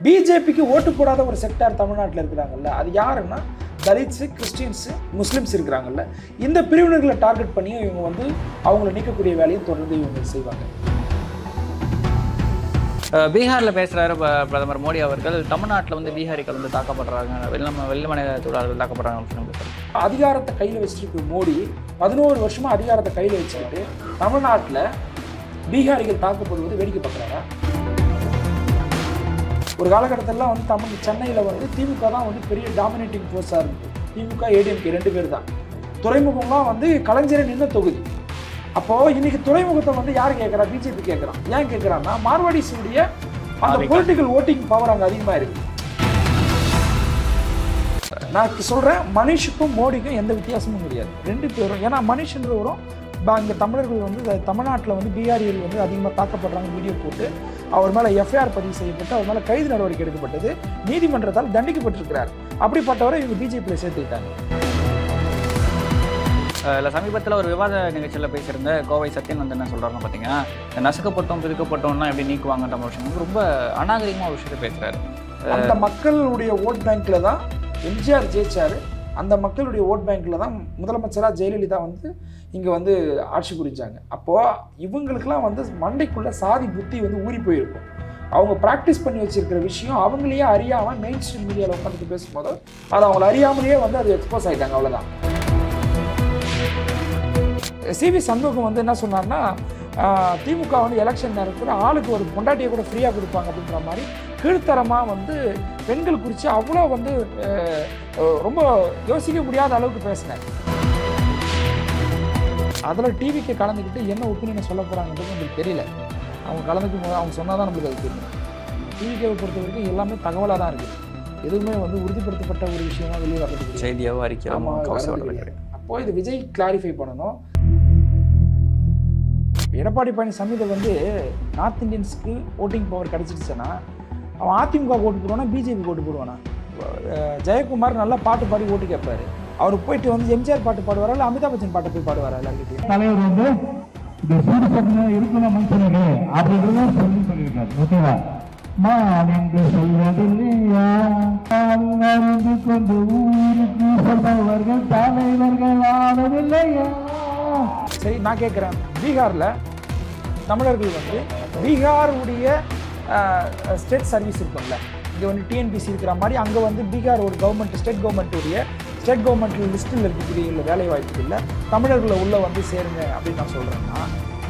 பிஜேபிக்கு ஓட்டு போடாத ஒரு செக்டார் தமிழ்நாட்டில் இருக்கிறாங்கல்ல, அது யாருன்னா தலித்ஸு, கிறிஸ்டின்ஸு, முஸ்லீம்ஸ் இருக்கிறாங்கல்ல, இந்த பிரிவினர்களை டார்கெட் பண்ணி இவங்க வந்து அவங்கள நீக்கக்கூடிய வேலையை தொடர்ந்து இவங்க செய்வாங்க. பீகாரில் பேசுகிறாரு பிரதமர் மோடி அவர்கள், தமிழ்நாட்டில் வந்து பீகாரிகள் வந்து தாக்கப்படுறாங்க, வெள்ளமனை தொழிலாளர்கள் தாக்கப்படுறாங்க அப்படின்னு. அதிகாரத்தை கையில் வச்சுட்டு மோடி 11 வருஷமாக அதிகாரத்தை கையில் வச்சுக்கிட்டு தமிழ்நாட்டில் பீகாரிகள் தாக்கப்படுவது வேடிக்கை பார்க்குறாங்க. ஒரு காலகட்டத்திலாம் வந்து சென்னையில் வந்து திமுக தான் வந்து பெரிய டாமினேட்டிங் ஃபோர்ஸாக இருந்தது. திமுக ஏடிஎம்கே 2 பேர் தான். துறைமுகம்லாம் வந்து கலைஞரை நின்ன தொகுதி. அப்போது இன்னைக்கு துறைமுகத்தை வந்து யார் கேட்குறா? பிஜேபி கேட்குறான். ஏன் கேட்குறான்னா மார்வாடிஸுடைய அந்த பொலிட்டிக்கல் ஓட்டிங் பவர் அங்கே அதிகமாக இருக்குது. நான் சொல்கிறேன், மனிஷுக்கும் மோடிக்கும் எந்த வித்தியாசமும் கிடையாது. 2 பேரும், ஏன்னா மனிஷன்றவரும் இங்கே தமிழர்கள் வந்து தமிழ்நாட்டில் வந்து பீகாரிகள் வந்து அதிகமாக தாக்கப்படுறாங்க வீடியோ போட்டு அவர் மேலே எஃப்ஐஆர் பதிவு செய்யப்பட்டு அவர் மேலே கைது நடவடிக்கை எடுக்கப்பட்டது, நீதிமன்றத்தால் தண்டிக்கப்பட்டிருக்கிறார். அப்படிப்பட்டவரை இவங்க பிஜேபியில் சேர்த்துக்கிட்டாங்க. இல்லை, சமீபத்தில் ஒரு விவாத நிகழ்ச்சியில் பேசியிருந்த கோவை சத்யன் வந்து என்ன சொல்கிறாருன்னு பார்த்தீங்கன்னா, நசுக்கப்பட்டோம் பிரிக்கப்பட்டோம்னா எப்படி நீக்குவாங்கன்ற விஷயம் ரொம்ப அநாகரிகமாக ஒரு விஷயத்தை பேசுகிறாரு. அந்த மக்களுடைய ஓட் பேங்க்கில் தான் எம்ஜிஆர் ஜெயிச்சார். அந்த மக்களுடைய ஓட் பேங்க்கில் தான் முதலமைச்சராக ஜெயலலிதா வந்து இங்கே வந்து ஆட்சி புரிஞ்சாங்க. அப்போது இவங்களுக்கெல்லாம் வந்து மண்டைக்குள்ளே சாதி புத்தி வந்து ஊறி போயிருக்கும். அவங்க ப்ராக்டிஸ் பண்ணி வச்சுருக்கிற விஷயம் அவங்களையே அறியாமல் மெயின் ஸ்ட்ரீம் மீடியாவில் உட்காந்துட்டு பேசும்போது அது அவங்கள அறியாமலேயே வந்து அது எக்ஸ்போஸ் ஆகிட்டாங்க. அவ்வளோதான். சிவி சண்முகம் வந்து என்ன சொன்னார்னா, திமுக வந்து எலெக்ஷன் நேரத்தில் ஆளுக்கு ஒரு பொண்டாட்டியை கூட ஃப்ரீயாக கொடுப்பாங்க அப்படின்ற மாதிரி கீழ்த்தரமாக வந்து பெண்கள் குறித்து அவ்வளோ வந்து ரொம்ப யோசிக்க முடியாத அளவுக்கு பேசினார். அதில் டிவிக்கு கலந்துக்கிட்டு என்ன ஒப்பீனியனை சொல்ல போகிறாங்கன்றது நம்மளுக்கு தெரியல. அவங்க கலந்துக்கும் போது அவங்க சொன்னால் தான் நம்மளுக்கு அது தெரியும். டிவிக்கேவை பொறுத்த வரைக்கும் எல்லாமே தகவலாக தான் இருக்குது. எதுவுமே வந்து உறுதிப்படுத்தப்பட்ட ஒரு விஷயமா வெளியே வரதுக்கு செய்தியாகவும் அறிக்கையாகவும். அப்போது இது விஜய் கிளாரிஃபை பண்ணணும். எடப்பாடி பழனிசாமி இதை வந்து நார்த் இந்தியன்ஸுக்கு ஓட்டிங் பவர் கிடச்சிடுச்சுன்னா அவன் அதிமுக ஓட்டு போடுவானா பிஜேபி ஓட்டு போடுவானா? ஜெயக்குமார் நல்லா பாட்டு பாடி ஓட்டு கேட்பாரு. அவர் போயிட்டு வந்து எம்ஜிஆர் பாட்டு பாடுவாரா இல்லை அமிதாப் பச்சன் பாட்டை போய் பாடுவாரா? எல்லாருக்கிட்டையும் தலைவர் வந்து இந்த சூடு சட்டம் இருக்கணும் மனுஷனுக்கு அப்படின்றத சொல்லியிருக்காரு. ஓகேவா? மாநின்று சொல்வதில்லையா கொண்டு ஊருக்கு சொல்பவர்கள் தலைவர்கள் ஆனதில்லையா? சரி, நான் கேட்குறேன், பீகாரில் தமிழர்கள் வந்து பீகாருடைய ஸ்டேட் சர்வீஸ் இருக்கும்ல, இங்கே வந்து டிஎன்பிசி இருக்கிற மாதிரி அங்கே வந்து பீகார் ஒரு கவர்மெண்ட் ஸ்டேட் கவர்மெண்ட் லிஸ்ட்டில் இருக்கக்கூடிய இல்லை வேலை வாய்ப்புகளில் தமிழர்களை உள்ளே வந்து சேருங்க அப்படின்னு நான் சொல்கிறேன்னா,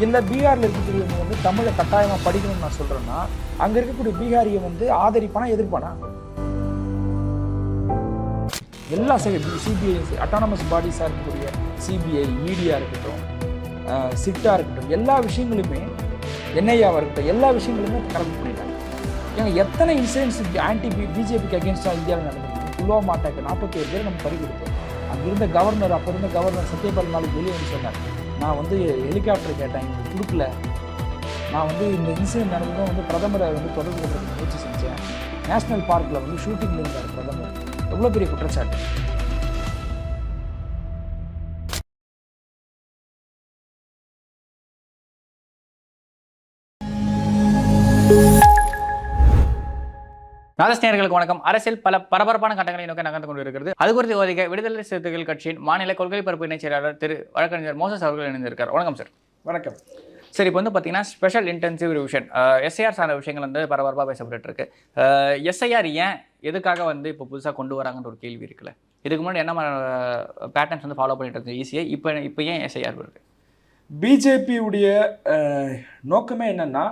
இல்லை பீகாரில் இருக்கக்கூடியவங்க வந்து தமிழை கட்டாயமாக படிக்கணும்னு நான் சொல்கிறேன்னா, அங்கே இருக்கக்கூடிய பீகாரியை வந்து ஆதரிப்பானா எதிர்ப்பானா? எல்லா சிபிஐ அட்டானமஸ் பாடிஸாக இருக்கக்கூடிய சிபிஐ, இடியாக இருக்கட்டும், சிட்டாக இருக்கட்டும், எல்லா விஷயங்களுமே என்ஐஆவாக இருக்கட்டும், எல்லா விஷயங்களுமே கரெக்ட் பண்ணிட்டாங்க. ஏன்னா எத்தனை இன்சிடென்ட்ஸ் ஆன்டி பிஜேபிக்கு அகேன்ஸ்டாக இந்தியாவில் நடந்தது. புல்வாமா அட்டாக் 47 பேர் நம்ம பறி கொடுத்தோம். அங்கே இருந்த கவர்னர், அப்போ இருந்த கவர்னர் சத்யபால் மாலிக் வெளியே வந்து சொன்னார், நான் வந்து ஹெலிகாப்டர் கேட்டேன், எங்களுக்கு கொடுக்கல. நான் வந்து இந்த இன்சிடென்ட் நடந்ததும் வந்து பிரதமரை வந்து தொடர்பு கொள்றதுக்கு முயற்சி செஞ்சேன். நேஷனல் பார்க்கில் வந்து ஷூட்டிங்கில் இருந்தார் பிரதமர். எவ்வளோ பெரிய குற்றச்சாட்டு. நாதஸ்நேயர்களுக்கு வணக்கம். அரசியல் பல பரபரப்பான கட்டங்களை நோக்கி நகர்ந்து கொண்டு இருக்கிறது. அது குறித்து விவாதிக்க விடுதலை சிறுத்தைகள் கட்சியின் மாநில கொள்கை பரப்பு இணைச் செயலாளர் திரு வழக்கறிஞர் மோசஸ் அவர்கள் இணைந்திருக்கார். வணக்கம் சார். வணக்கம். சரி, இப்போ வந்து பார்த்தீங்கன்னா ஸ்பெஷல் இன்டென்சிவ் ரிவிஷன் எஸ்ஐஆர் சார்ந்த விஷயங்கள் வந்து பரபரப்பாக பேசப்பட்டு இருக்கு. எஸ்ஐஆர் ஏன் எதுக்காக வந்து இப்போ புதுசாக கொண்டு வராங்கன்ற ஒரு கேள்வி இருக்குல்ல. இதுக்கு முன்னாடி என்ன பேட்டர்ன்ஸ் வந்து ஃபாலோ பண்ணிட்டு இருந்தது ஈஸியாக, இப்போ ஏன் எஸ்ஐஆர் இருக்கு? பிஜேபியுடைய நோக்கமே என்னென்னா,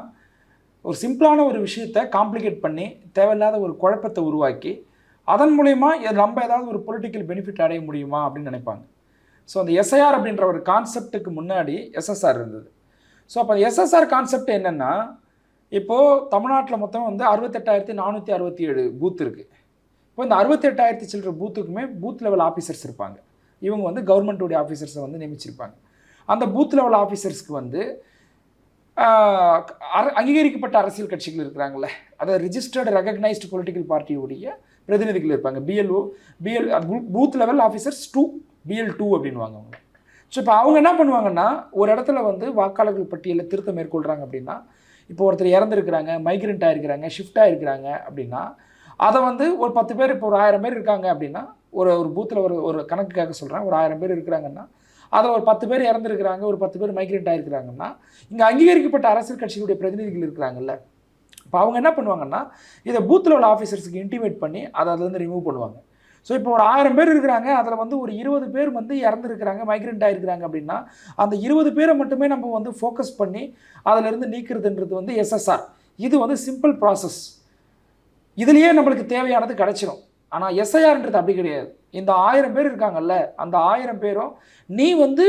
ஒரு சிம்பிளான ஒரு விஷயத்தை காம்ப்ளிகேட் பண்ணி தேவையில்லாத ஒரு குழப்பத்தை உருவாக்கி அதன் மூலயமா நம்ம ஏதாவது ஒரு பொலிட்டிக்கல் பெனிஃபிட் அடைய முடியுமா அப்படின்னு நினைப்பாங்க. ஸோ அந்த எஸ்ஐஆர் அப்படின்ற ஒரு கான்செப்டுக்கு முன்னாடி எஸ்எஸ்ஆர் இருந்தது. ஸோ அப்போ எஸ்எஸ்ஆர் கான்செப்ட் என்னென்னா, இப்போது தமிழ்நாட்டில் மொத்தம் வந்து 68,467 பூத் இருக்குது. இப்போ இந்த 68,000 சில்லற பூத்துக்குமே பூத் லெவல் ஆஃபீஸர்ஸ் இருப்பாங்க. இவங்க வந்து கவர்மெண்ட்டுடைய ஆஃபீஸர்ஸை வந்து நியமிச்சிருப்பாங்க. அந்த பூத் லெவல் ஆஃபீஸர்ஸ்க்கு வந்து அங்கீகரிக்கப்பட்ட அரசியல் கட்சிகள் இருக்கிறாங்களே, அதாவது ரிஜிஸ்டர்டு ரெகக்னைஸ்டு பொலிட்டிக்கல் பார்ட்டியுடைய பிரதிநிதிகள் இருப்பாங்க. பூத் லெவல் ஆஃபீஸர்ஸ் 2 BL2 அப்படின்வாங்க அவங்க. ஸோ இப்போ அவங்க என்ன பண்ணுவாங்கன்னா, ஒரு இடத்துல வந்து வாக்காளர்கள் பட்டியலில் திருத்தம் மேற்கொள்கிறாங்க அப்படின்னா, இப்போ ஒருத்தர் இறந்துருக்கிறாங்க, மைக்ரெண்ட் ஆகிருக்கிறாங்க, ஷிஃப்ட் ஆகிருக்கிறாங்க அப்படின்னா அதை வந்து ஒரு 10 பேர், இப்போ ஒரு 1000 பேர் இருக்காங்க அப்படின்னா, ஒரு பூத்தில் ஒரு கணக்குக்காக சொல்கிறேன், ஒரு 1000 பேர் இருக்கிறாங்கன்னா அதில் ஒரு 10 பேர் இறந்துருக்கிறாங்க, ஒரு 10 பேர் மைக்ரெண்ட் ஆகிருக்கிறாங்கன்னா, இங்கே அங்கீகரிக்கப்பட்ட அரசியல் கட்சிகளுடைய பிரதிநிதிகள் இருக்கிறாங்கல்ல, இப்போ அவங்க என்ன பண்ணுவாங்கன்னா இதை பூத்தில் உள்ள ஆஃபீஸர்ஸுக்கு இன்டிமேட் பண்ணி அதை அதுலேருந்து ரிமூவ் பண்ணுவாங்க. ஸோ இப்போ ஒரு 1000 பேர் இருக்கிறாங்க, அதில் வந்து ஒரு 20 பேர் வந்து இறந்துருக்கிறாங்க, மைக்ரெண்ட் ஆகிருக்கிறாங்க அப்படின்னா அந்த 20 பேரை மட்டுமே நம்ம வந்து ஃபோக்கஸ் பண்ணி அதிலிருந்து நீக்கிறதுன்றது வந்து எஸ்எஸ்ஆர். இது வந்து சிம்பிள் ப்ராசஸ், இதுலேயே நம்மளுக்கு தேவையானது கிடைச்சிடும். ஆனால் எஸ்ஐஆர்ன்றது அப்படி கிடையாது. இந்த 1000 பேர் இருக்காங்கல்ல, அந்த 1000 பேரும் நீ வந்து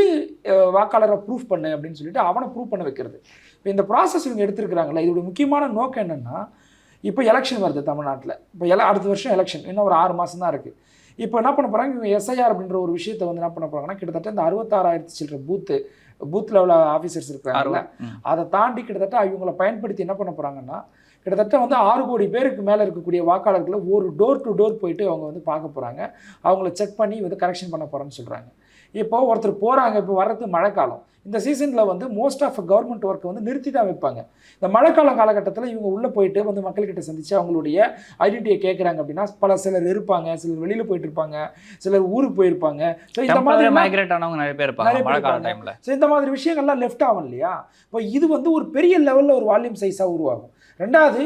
வாக்காளரை ப்ரூஃப் பண்ணு அப்படின்னு சொல்லிட்டு அவனை ப்ரூவ் பண்ண வைக்கிறது. இப்போ இந்த ப்ராசஸ் இவங்க எடுத்துருக்குறாங்கல்ல, இதோட முக்கியமான நோக்கம் என்னென்னா, இப்போ எலெக்ஷன் வருது தமிழ்நாட்டில், இப்போ அடுத்த வருஷம் எலெக்ஷன், இன்னும் ஒரு 6 மாதம் தான் இருக்குது. இப்போ என்ன பண்ண போகிறாங்க, இவங்க எஸ்ஐஆர் அப்படின்ற ஒரு விஷயத்தை வந்து என்ன பண்ண போகிறாங்கன்னா, கிட்டத்தட்ட இந்த 66,000 சில்லற பூத் லெவல் ஆஃபீஸர்ஸ் இருக்கிறாங்கல்ல, அதை தாண்டி கிட்டத்தட்ட இவங்களை பயன்படுத்தி என்ன பண்ண போகிறாங்கன்னா, கிட்டத்தட்ட வந்து 6 கோடி பேருக்கு மேலே இருக்கக்கூடிய வாக்காளர்களை ஒரு டோர் டு டோர் போயிட்டு அவங்க வந்து பார்க்க போகிறாங்க, அவங்கள செக் பண்ணி வந்து கரெக்ஷன் பண்ண போகிறேன்னு சொல்கிறாங்க. இப்போ ஒருத்தர் போகிறாங்க, இப்போ வர்றது மழைக்காலம், இந்த சீசனில் வந்து மோஸ்ட் ஆஃப் கவர்மெண்ட் ஒர்க்கை வந்து நிறுத்தி தான் வைப்பாங்க. இந்த மழைக்காலம் காலகட்டத்தில் இவங்க உள்ளே போயிட்டு வந்து மக்கள்கிட்ட சந்தித்து அவங்களுடைய ஐடென்டிட்டியை கேட்குறாங்க அப்படின்னா சிலர் இருப்பாங்க, சிலர் வெளியில் போயிட்டு இருப்பாங்க, சிலர் ஊருக்கு போயிருப்பாங்க. ஸோ இந்த மாதிரி மைக்ரேட் ஆனவங்க நிறைய பேர் இருப்பாங்க. ஸோ இந்த மாதிரி விஷயங்கள்லாம் லெஃப்ட் ஆகும் இல்லையா. இப்போ இது வந்து ஒரு பெரிய லெவலில் ஒரு வால்யூம் சைஸாக உருவாகும். ரெண்டாவது,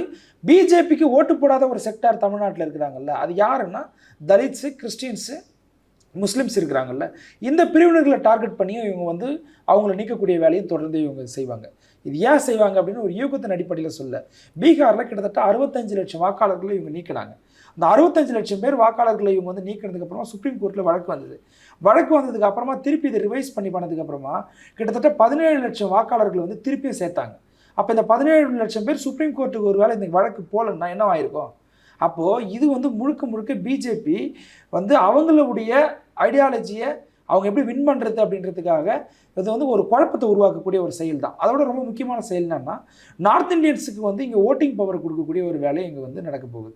பிஜேபிக்கு ஓட்டு போடாத ஒரு செக்டார் தமிழ்நாட்டில் இருக்கிறாங்கல்ல, அது யாருன்னா தலித்ஸு, கிறிஸ்டின்ஸு, முஸ்லீம்ஸ் இருக்கிறாங்கல்ல, இந்த பிரிவினர்களை டார்கெட் பண்ணியும் இவங்க வந்து அவங்கள நீக்கக்கூடிய வேலையும் தொடர்ந்து இவங்க செய்வாங்க. இது ஏன் செய்வாங்க அப்படின்னு ஒரு யூகத்தின் அடிப்படையில் சொல்ல, பீகாரில் கிட்டத்தட்ட 65 லட்சம் வாக்காளர்களை இவங்க நீக்கினாங்க. அந்த 65 லட்சம் பேர் வாக்காளர்களை இவங்க வந்து நீக்கினதுக்கு அப்புறமா சுப்ரீம் கோர்ட்டில் வழக்கு வந்ததுக்கு அப்புறமா திருப்பி இதை ரிவைஸ் பண்ணதுக்கு அப்புறமா கிட்டத்தட்ட 17 லட்சம் வாக்காளர்களை வந்து திருப்பியும் சேர்த்தாங்க. அப்போ இந்த 17 லட்சம் பேர் சுப்ரீம் கோர்ட்டுக்கு ஒரு வேளை இந்த வழக்கு போகலன்னா என்ன ஆயிருக்கும்? அப்போது இது வந்து முழுக்க பிஜேபி வந்து அவங்களுடைய ஐடியாலஜியை அவங்க எப்படி வின் பண்ணுறது அப்படின்றதுக்காக இது வந்து ஒரு குழப்பத்தை உருவாக்கக்கூடிய ஒரு செயல் தான். அதோட ரொம்ப முக்கியமான செயல் என்னன்னா, நார்த் இந்தியன்ஸுக்கு வந்து இங்கே ஓட்டிங் பவர் கொடுக்கக்கூடிய ஒரு வேலை இங்கே வந்து நடக்க போகுது.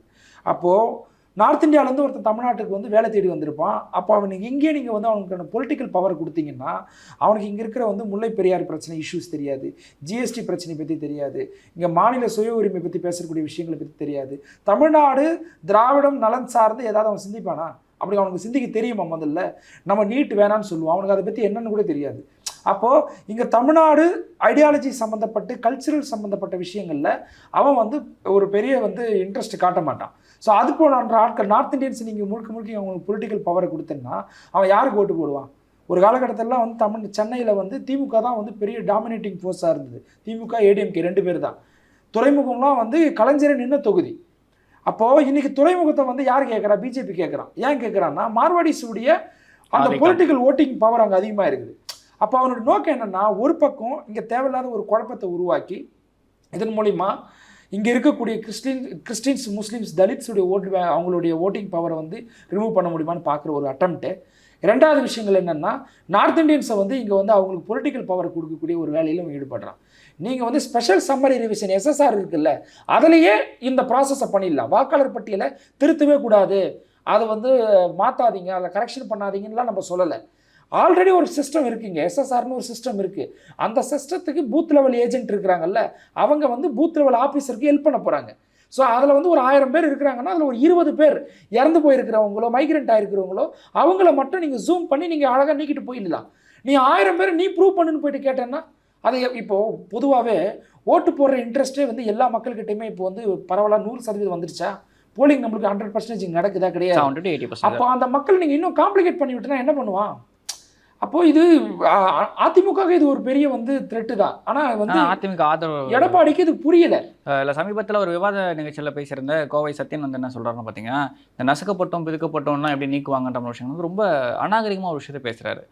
அப்போது நார்த் இந்தியாவிலேருந்து ஒருத்தர் தமிழ்நாட்டுக்கு வந்து வேலை தேடி வந்திருப்பான். அப்போ அவனுக்கு இங்கே நீங்கள் வந்து அவனுக்கான பொலிட்டிக்கல் பவர் கொடுத்தீங்கன்னா, அவனுக்கு இங்கே இருக்கிற வந்து முல்லை பெரியார் பிரச்சனை இஷ்யூஸ் தெரியாது, ஜிஎஸ்டி பிரச்சனை பற்றி தெரியாது, இங்கே மாநில சுய உரிமை பற்றி பேசக்கூடிய விஷயங்களை பற்றி தெரியாது. தமிழ்நாடு திராவிடம் நலன் சார்ந்து ஏதாவது அவன் சிந்திப்பானா? அப்படி அவனுக்கு சிந்திக்க தெரியுமா? முதல்ல நம்ம நீட் வேணான்னு சொல்லுவான், அவனுக்கு அதை பற்றி என்னன்னு கூட தெரியாது. அப்போது இங்கே தமிழ்நாடு ஐடியாலஜி சம்மந்தப்பட்டு கல்ச்சுரல் சம்மந்தப்பட்ட விஷயங்களில் அவன் வந்து ஒரு பெரிய வந்து இன்ட்ரெஸ்ட் காட்ட மாட்டான். ஸோ அது போன்ற ஆட்கள் நார்த் இந்தியன்ஸ் நீங்கள் முழுக்க அவங்களுக்கு பொலிட்டிக்கல் பவரை கொடுத்தேன்னா அவன் யாருக்கு ஓட்டு போடுவான்? ஒரு காலகட்டத்திலலாம் வந்து சென்னையில் வந்து திமுக தான் வந்து பெரிய டாமினேட்டிங் ஃபோர்ஸாக இருந்தது. திமுக ஏடிஎம்கே 2 பேர் தான். துறைமுகம்லாம் வந்து கலைஞரை நின்ன தொகுதி. அப்போது இன்றைக்கி துறைமுகத்தை வந்து யார் கேட்குறா? பிஜேபி கேட்குறான். ஏன் கேட்குறான்னா, மார்வாடிஸுடைய அந்த பொலிட்டிக்கல் ஓட்டிங் பவர் அங்கே அதிகமாக இருக்குது. அப்போ அவனோட நோக்கம் என்னென்னா, ஒரு பக்கம் இங்கே தேவையில்லாத ஒரு குழப்பத்தை உருவாக்கி இதன் மூலிமா இங்கே இருக்கக்கூடிய கிறிஸ்டின்ஸ், முஸ்லீம்ஸ், தலித்ஸுடைய அவங்களுடைய ஓட்டிங் பவரை வந்து ரிமூவ் பண்ண முடியுமான்னு பார்க்குற ஒரு அட்டம்ப்ட்டு. ரெண்டாவது விஷயங்கள் என்னென்னா, நார்த் இந்தியன்ஸை வந்து இங்கே வந்து அவங்களுக்கு பொலிட்டிக்கல் பவர் கொடுக்கக்கூடிய ஒரு வேலையிலும் ஈடுபடுறான். நீங்கள் வந்து ஸ்பெஷல் சம்மரி ரிவிஷன் எஸ்எஸ்ஆர் இருக்குல்ல, அதிலேயே இந்த ப்ராசஸை பண்ணிடலாம். வாக்காளர் பட்டியலை திருத்தவே கூடாது, அதை வந்து மாற்றாதீங்க, அதை கரெக்ஷன் பண்ணாதீங்கன்னுலாம் நம்ம சொல்லலை. ஆல்ரெடி ஒரு சிஸ்டம் இருக்குங்க, எஸ்எஸ்ஆர்னு ஒரு சிஸ்டம் இருக்குது. அந்த சிஸ்டத்துக்கு பூத் லெவல் ஏஜென்ட் இருக்கிறாங்கல்ல, அவங்க வந்து பூத் லெவல் ஆஃபீஸருக்கு ஹெல்ப் பண்ண போகிறாங்க. ஸோ அதில் வந்து ஒரு 1000 பேர் இருக்கிறாங்கன்னா அதில் ஒரு 20 பேர் இறந்து போயிருக்கிறவங்களோ மைக்ரெண்ட் ஆகிருக்கிறவங்களோ அவங்கள மட்டும் நீங்கள் ஜூம் பண்ணி நீங்கள் அழகாக நீக்கிட்டு போயிடலாம். நீ 1000 பேர் நீ ப்ரூவ் பண்ணுன்னு போயிட்டு கேட்டேன்னா அதை இப்போது பொதுவாகவே ஓட்டு போடுற இன்ட்ரெஸ்ட்டே வந்து எல்லா மக்கள்கிட்டையுமே இப்போ வந்து பரவலாக 100% வந்துருச்சா? போலிங் நம்மளுக்கு 100% நடக்குதா? கிடையாது. அப்போ அந்த மக்கள் நீங்கள் இன்னும் காம்ப்ளிகேட் பண்ணி விட்டுனா என்ன பண்ணுவான்? அப்போது இது அதிமுக இது ஒரு பெரிய வந்து த்ரெட்டு தான். ஆனால் வந்து அதிமுக ஆதரவு எடப்பாடிக்கு இது புரியலை. இல்லை, சமீபத்தில் ஒரு விவாத நிகழ்ச்சியில் பேசியிருந்த கோவை சத்யன் வந்து என்ன சொல்கிறாருன்னு பார்த்தீங்கன்னா, இந்த நசுக்கப்பட்டோம் பிதுக்கப்பட்டோம்லாம் எப்படி நீக்குவாங்கன்ற விஷயம் வந்து ரொம்ப அநாகரிகமாக ஒரு விஷயத்தை பேசுகிறாரு.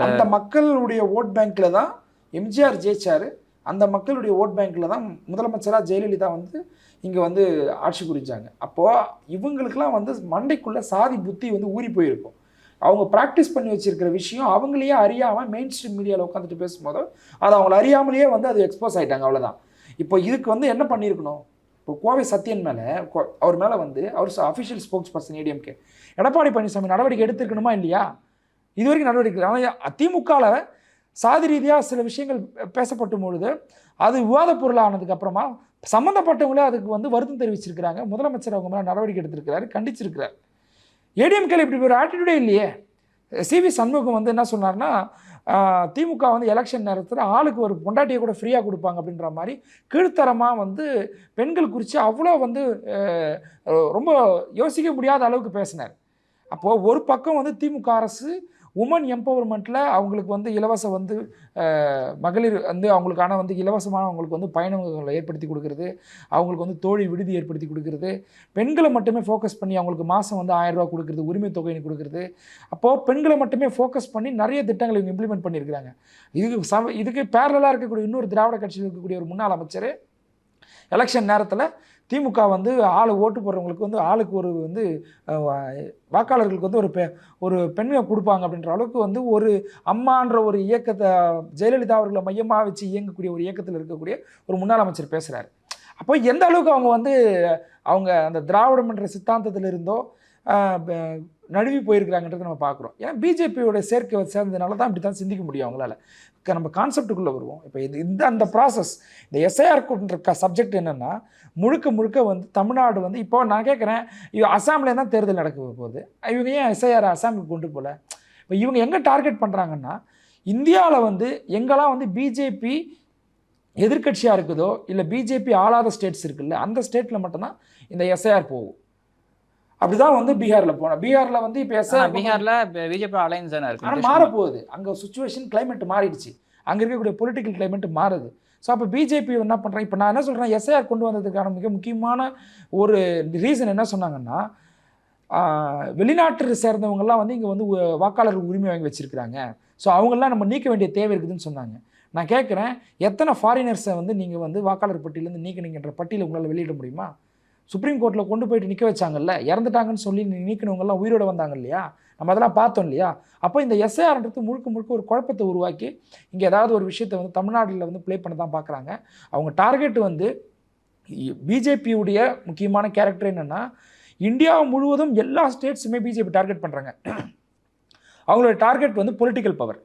அந்த மக்களுடைய ஓட் பேங்க்கில் தான் எம்ஜிஆர் ஜெயிச்சார். அந்த மக்களுடைய ஓட் பேங்க்கில் தான் முதலமைச்சராக ஜெயலலிதா வந்து இங்கே வந்து ஆட்சி புரிஞ்சாங்க. அப்போது இவங்களுக்கெல்லாம் வந்து மண்டைக்குள்ளே சாதி புத்தி வந்து ஊறி போயிருக்கும். அவங்க ப்ராக்டிஸ் பண்ணி வச்சுருக்கிற விஷயம் அவங்களையே அறியாமல் மெயின் ஸ்ட்ரீம் மீடியாவில் உட்காந்துட்டு பேசும்போது அது அவங்கள அறியாமலேயே வந்து அது எக்ஸ்போஸ் ஆகிட்டாங்க, அவ்வளோதான். இப்போ இதுக்கு வந்து என்ன பண்ணியிருக்கணும்? இப்போ கோவை சத்யன் மேலே அவர் மேலே வந்து அவர் official spokesperson ADMK Edappadi Palaniswami நடவடிக்கை எடுத்துருக்கணுமா இல்லையா? இது வரைக்கும் நடவடிக்கை. ஆனால் திமுகவில் சாதி ரீதியாக சில விஷயங்கள் பேசப்படும் பொழுது அது விவாத பொருளானதுக்கு அப்புறமா சம்மந்தப்பட்டவங்களே அதுக்கு வந்து வருத்தம் தெரிவிச்சிருக்கிறாங்க. முதலமைச்சர் அவங்க மேலே நடவடிக்கை எடுத்திருக்கிறாரு, கண்டிச்சிருக்கிறார். ஏடிஎம்கேல இப்படி ஒரு ஆட்டிடியூடே இல்லையே. சிவி சண்முகம் வந்து என்ன சொன்னார்னா, திமுக வந்து எலெக்ஷன் நேரத்தில் ஆளுக்கு ஒரு பொண்டாட்டியை கூட ஃப்ரீயாக கொடுப்பாங்க அப்படின்ற மாதிரி கீழ்த்தரமாக வந்து பெண்கள் குறித்து அவ்வளோ வந்து ரொம்ப யோசிக்க முடியாத அளவுக்கு பேசினார். அப்போது ஒரு பக்கம் வந்து திமுக அரசு உமன் எம்பவர்மெண்ட்டில் அவங்களுக்கு வந்து இலவச வந்து மகளிர் வந்து அவங்களுக்கான வந்து இலவசமான அவங்களுக்கு வந்து பயணங்களை ஏற்படுத்தி கொடுக்குறது, அவங்களுக்கு வந்து தோழி விடுதி ஏற்படுத்தி கொடுக்குறது, பெண்களை மட்டுமே ஃபோக்கஸ் பண்ணி அவங்களுக்கு மாதம் வந்து 1000 ரூபா கொடுக்குறது, உரிமை தொகைன்னு கொடுக்குறது. அப்போது பெண்களை மட்டுமே ஃபோக்கஸ் பண்ணி நிறைய திட்டங்களை இவங்க இம்ப்ளிமெண்ட் பண்ணியிருக்கிறாங்க. இதுக்கு பேரலாக இருக்கக்கூடிய இன்னொரு திராவிட கட்சியில் இருக்கக்கூடிய ஒரு முன்னாள் அமைச்சர் எலெக்ஷன் நேரத்தில் திமுக வந்து ஓட்டு போடுறவங்களுக்கு வந்து ஆளுக்கு ஒரு வந்து வாக்காளர்களுக்கு வந்து ஒரு பெண்களை கொடுப்பாங்க அப்படின்ற அளவுக்கு வந்து ஒரு அம்மான்ற ஒரு இயக்கத்தை ஜெயலலிதா அவர்களை மையமாக வச்சு இயங்கக்கூடிய ஒரு இயக்கத்தில் இருக்கக்கூடிய ஒரு முன்னாள் அமைச்சர் பேசுகிறாரு. அப்போ எந்த அளவுக்கு அவங்க வந்து அவங்க அந்த திராவிடம் என்ற சித்தாந்தத்தில் இருந்தோ நழுவி போயிருக்கிறாங்கன்றதை நம்ம பார்க்குறோம். ஏன்னா பிஜேபியோட சேர்க்கை சேர்ந்ததுனால தான் இப்படி தான் சிந்திக்க முடியும் அவங்களால. நம்ம கான்செப்டுக்குள்ளே வருவோம். இப்போ அந்த ப்ராசஸ் இந்த எஸ்ஐஆர்ன்ற சப்ஜெக்ட் என்னென்னா முழுக்க வந்து தமிழ்நாடு வந்து இப்போ நான் கேட்குறேன், அசாம்லே தான் தேர்தல் நடக்க போகுது, இவங்க ஏன் எஸ்ஐஆர் அசாமுக்கு கொண்டு போகல? இப்போ இவங்க எங்கே டார்கெட் பண்ணுறாங்கன்னா, இந்தியாவில் வந்து எங்கெல்லாம் வந்து பிஜேபி எதிர்கட்சியாக இருக்குதோ இல்லை பிஜேபி ஆளாத ஸ்டேட்ஸ் இருக்குல்ல, அந்த ஸ்டேட்டில் மட்டும்தான் இந்த எஸ்ஐஆர் போகும். அப்படிதான் வந்து பீகாரில் போனோம். பீகாரில் வந்து இப்போ பீகாரில் பிஜேபி அலைன்ஸ் தானே இருக்கு, ஆனால் மாறப்போகுது. அங்கே சுச்சுவேஷன் கிளைமேட் மாறிடுச்சு, அங்கே இருக்கக்கூடிய பொலிட்டிக்கல் கிளைமேட் மாறுது. ஸோ அப்போ பிஜேபி என்ன பண்ணுறேன், இப்போ நான் என்ன சொல்கிறேன், எஸ்ஐஆர் கொண்டு வந்ததுக்கான மிக முக்கியமான ஒரு ரீசன் என்ன சொன்னாங்கன்னா, வெளிநாட்டு சேர்ந்தவங்கெல்லாம் வந்து இங்கே வந்து வாக்காளர் உரிமை வாங்கி வச்சுருக்கிறாங்க, ஸோ அவங்கெல்லாம் நம்ம நீக்க வேண்டிய தேவை இருக்குதுன்னு சொன்னாங்க. நான் கேட்குறேன், எத்தனை ஃபாரினர்ஸை வந்து நீங்கள் வந்து வாக்காளர் பட்டியலேருந்து நீக்கினீங்கன்ற பட்டியலை உங்களால் வெளியிட முடியுமா? சுப்ரீம் கோர்ட்டில் கொண்டு போயிட்டு நிற்க வச்சாங்கல்ல, இறந்துட்டாங்கன்னு சொல்லி நீக்கினவங்கெல்லாம் உயிரோடு வந்தாங்க இல்லையா, நம்ம அதெல்லாம் பார்த்தோம் இல்லையா. அப்போ இந்த எஸ்ஐஆர்ன்றது முழுக்க ஒரு குழப்பத்தை உருவாக்கி இங்கே ஏதாவது ஒரு விஷயத்தை வந்து தமிழ்நாட்டில் வந்து ப்ளே பண்ண தான் பார்க்குறாங்க. அவங்க டார்கெட் வந்து பிஜேபியுடைய முக்கியமான கேரக்டர் என்னென்னா, இந்தியா முழுவதும் எல்லா ஸ்டேட்ஸுமே பிஜேபி டார்கெட் பண்ணுறாங்க. அவங்களோட டார்கெட் வந்து பொலிட்டிக்கல் பவர்.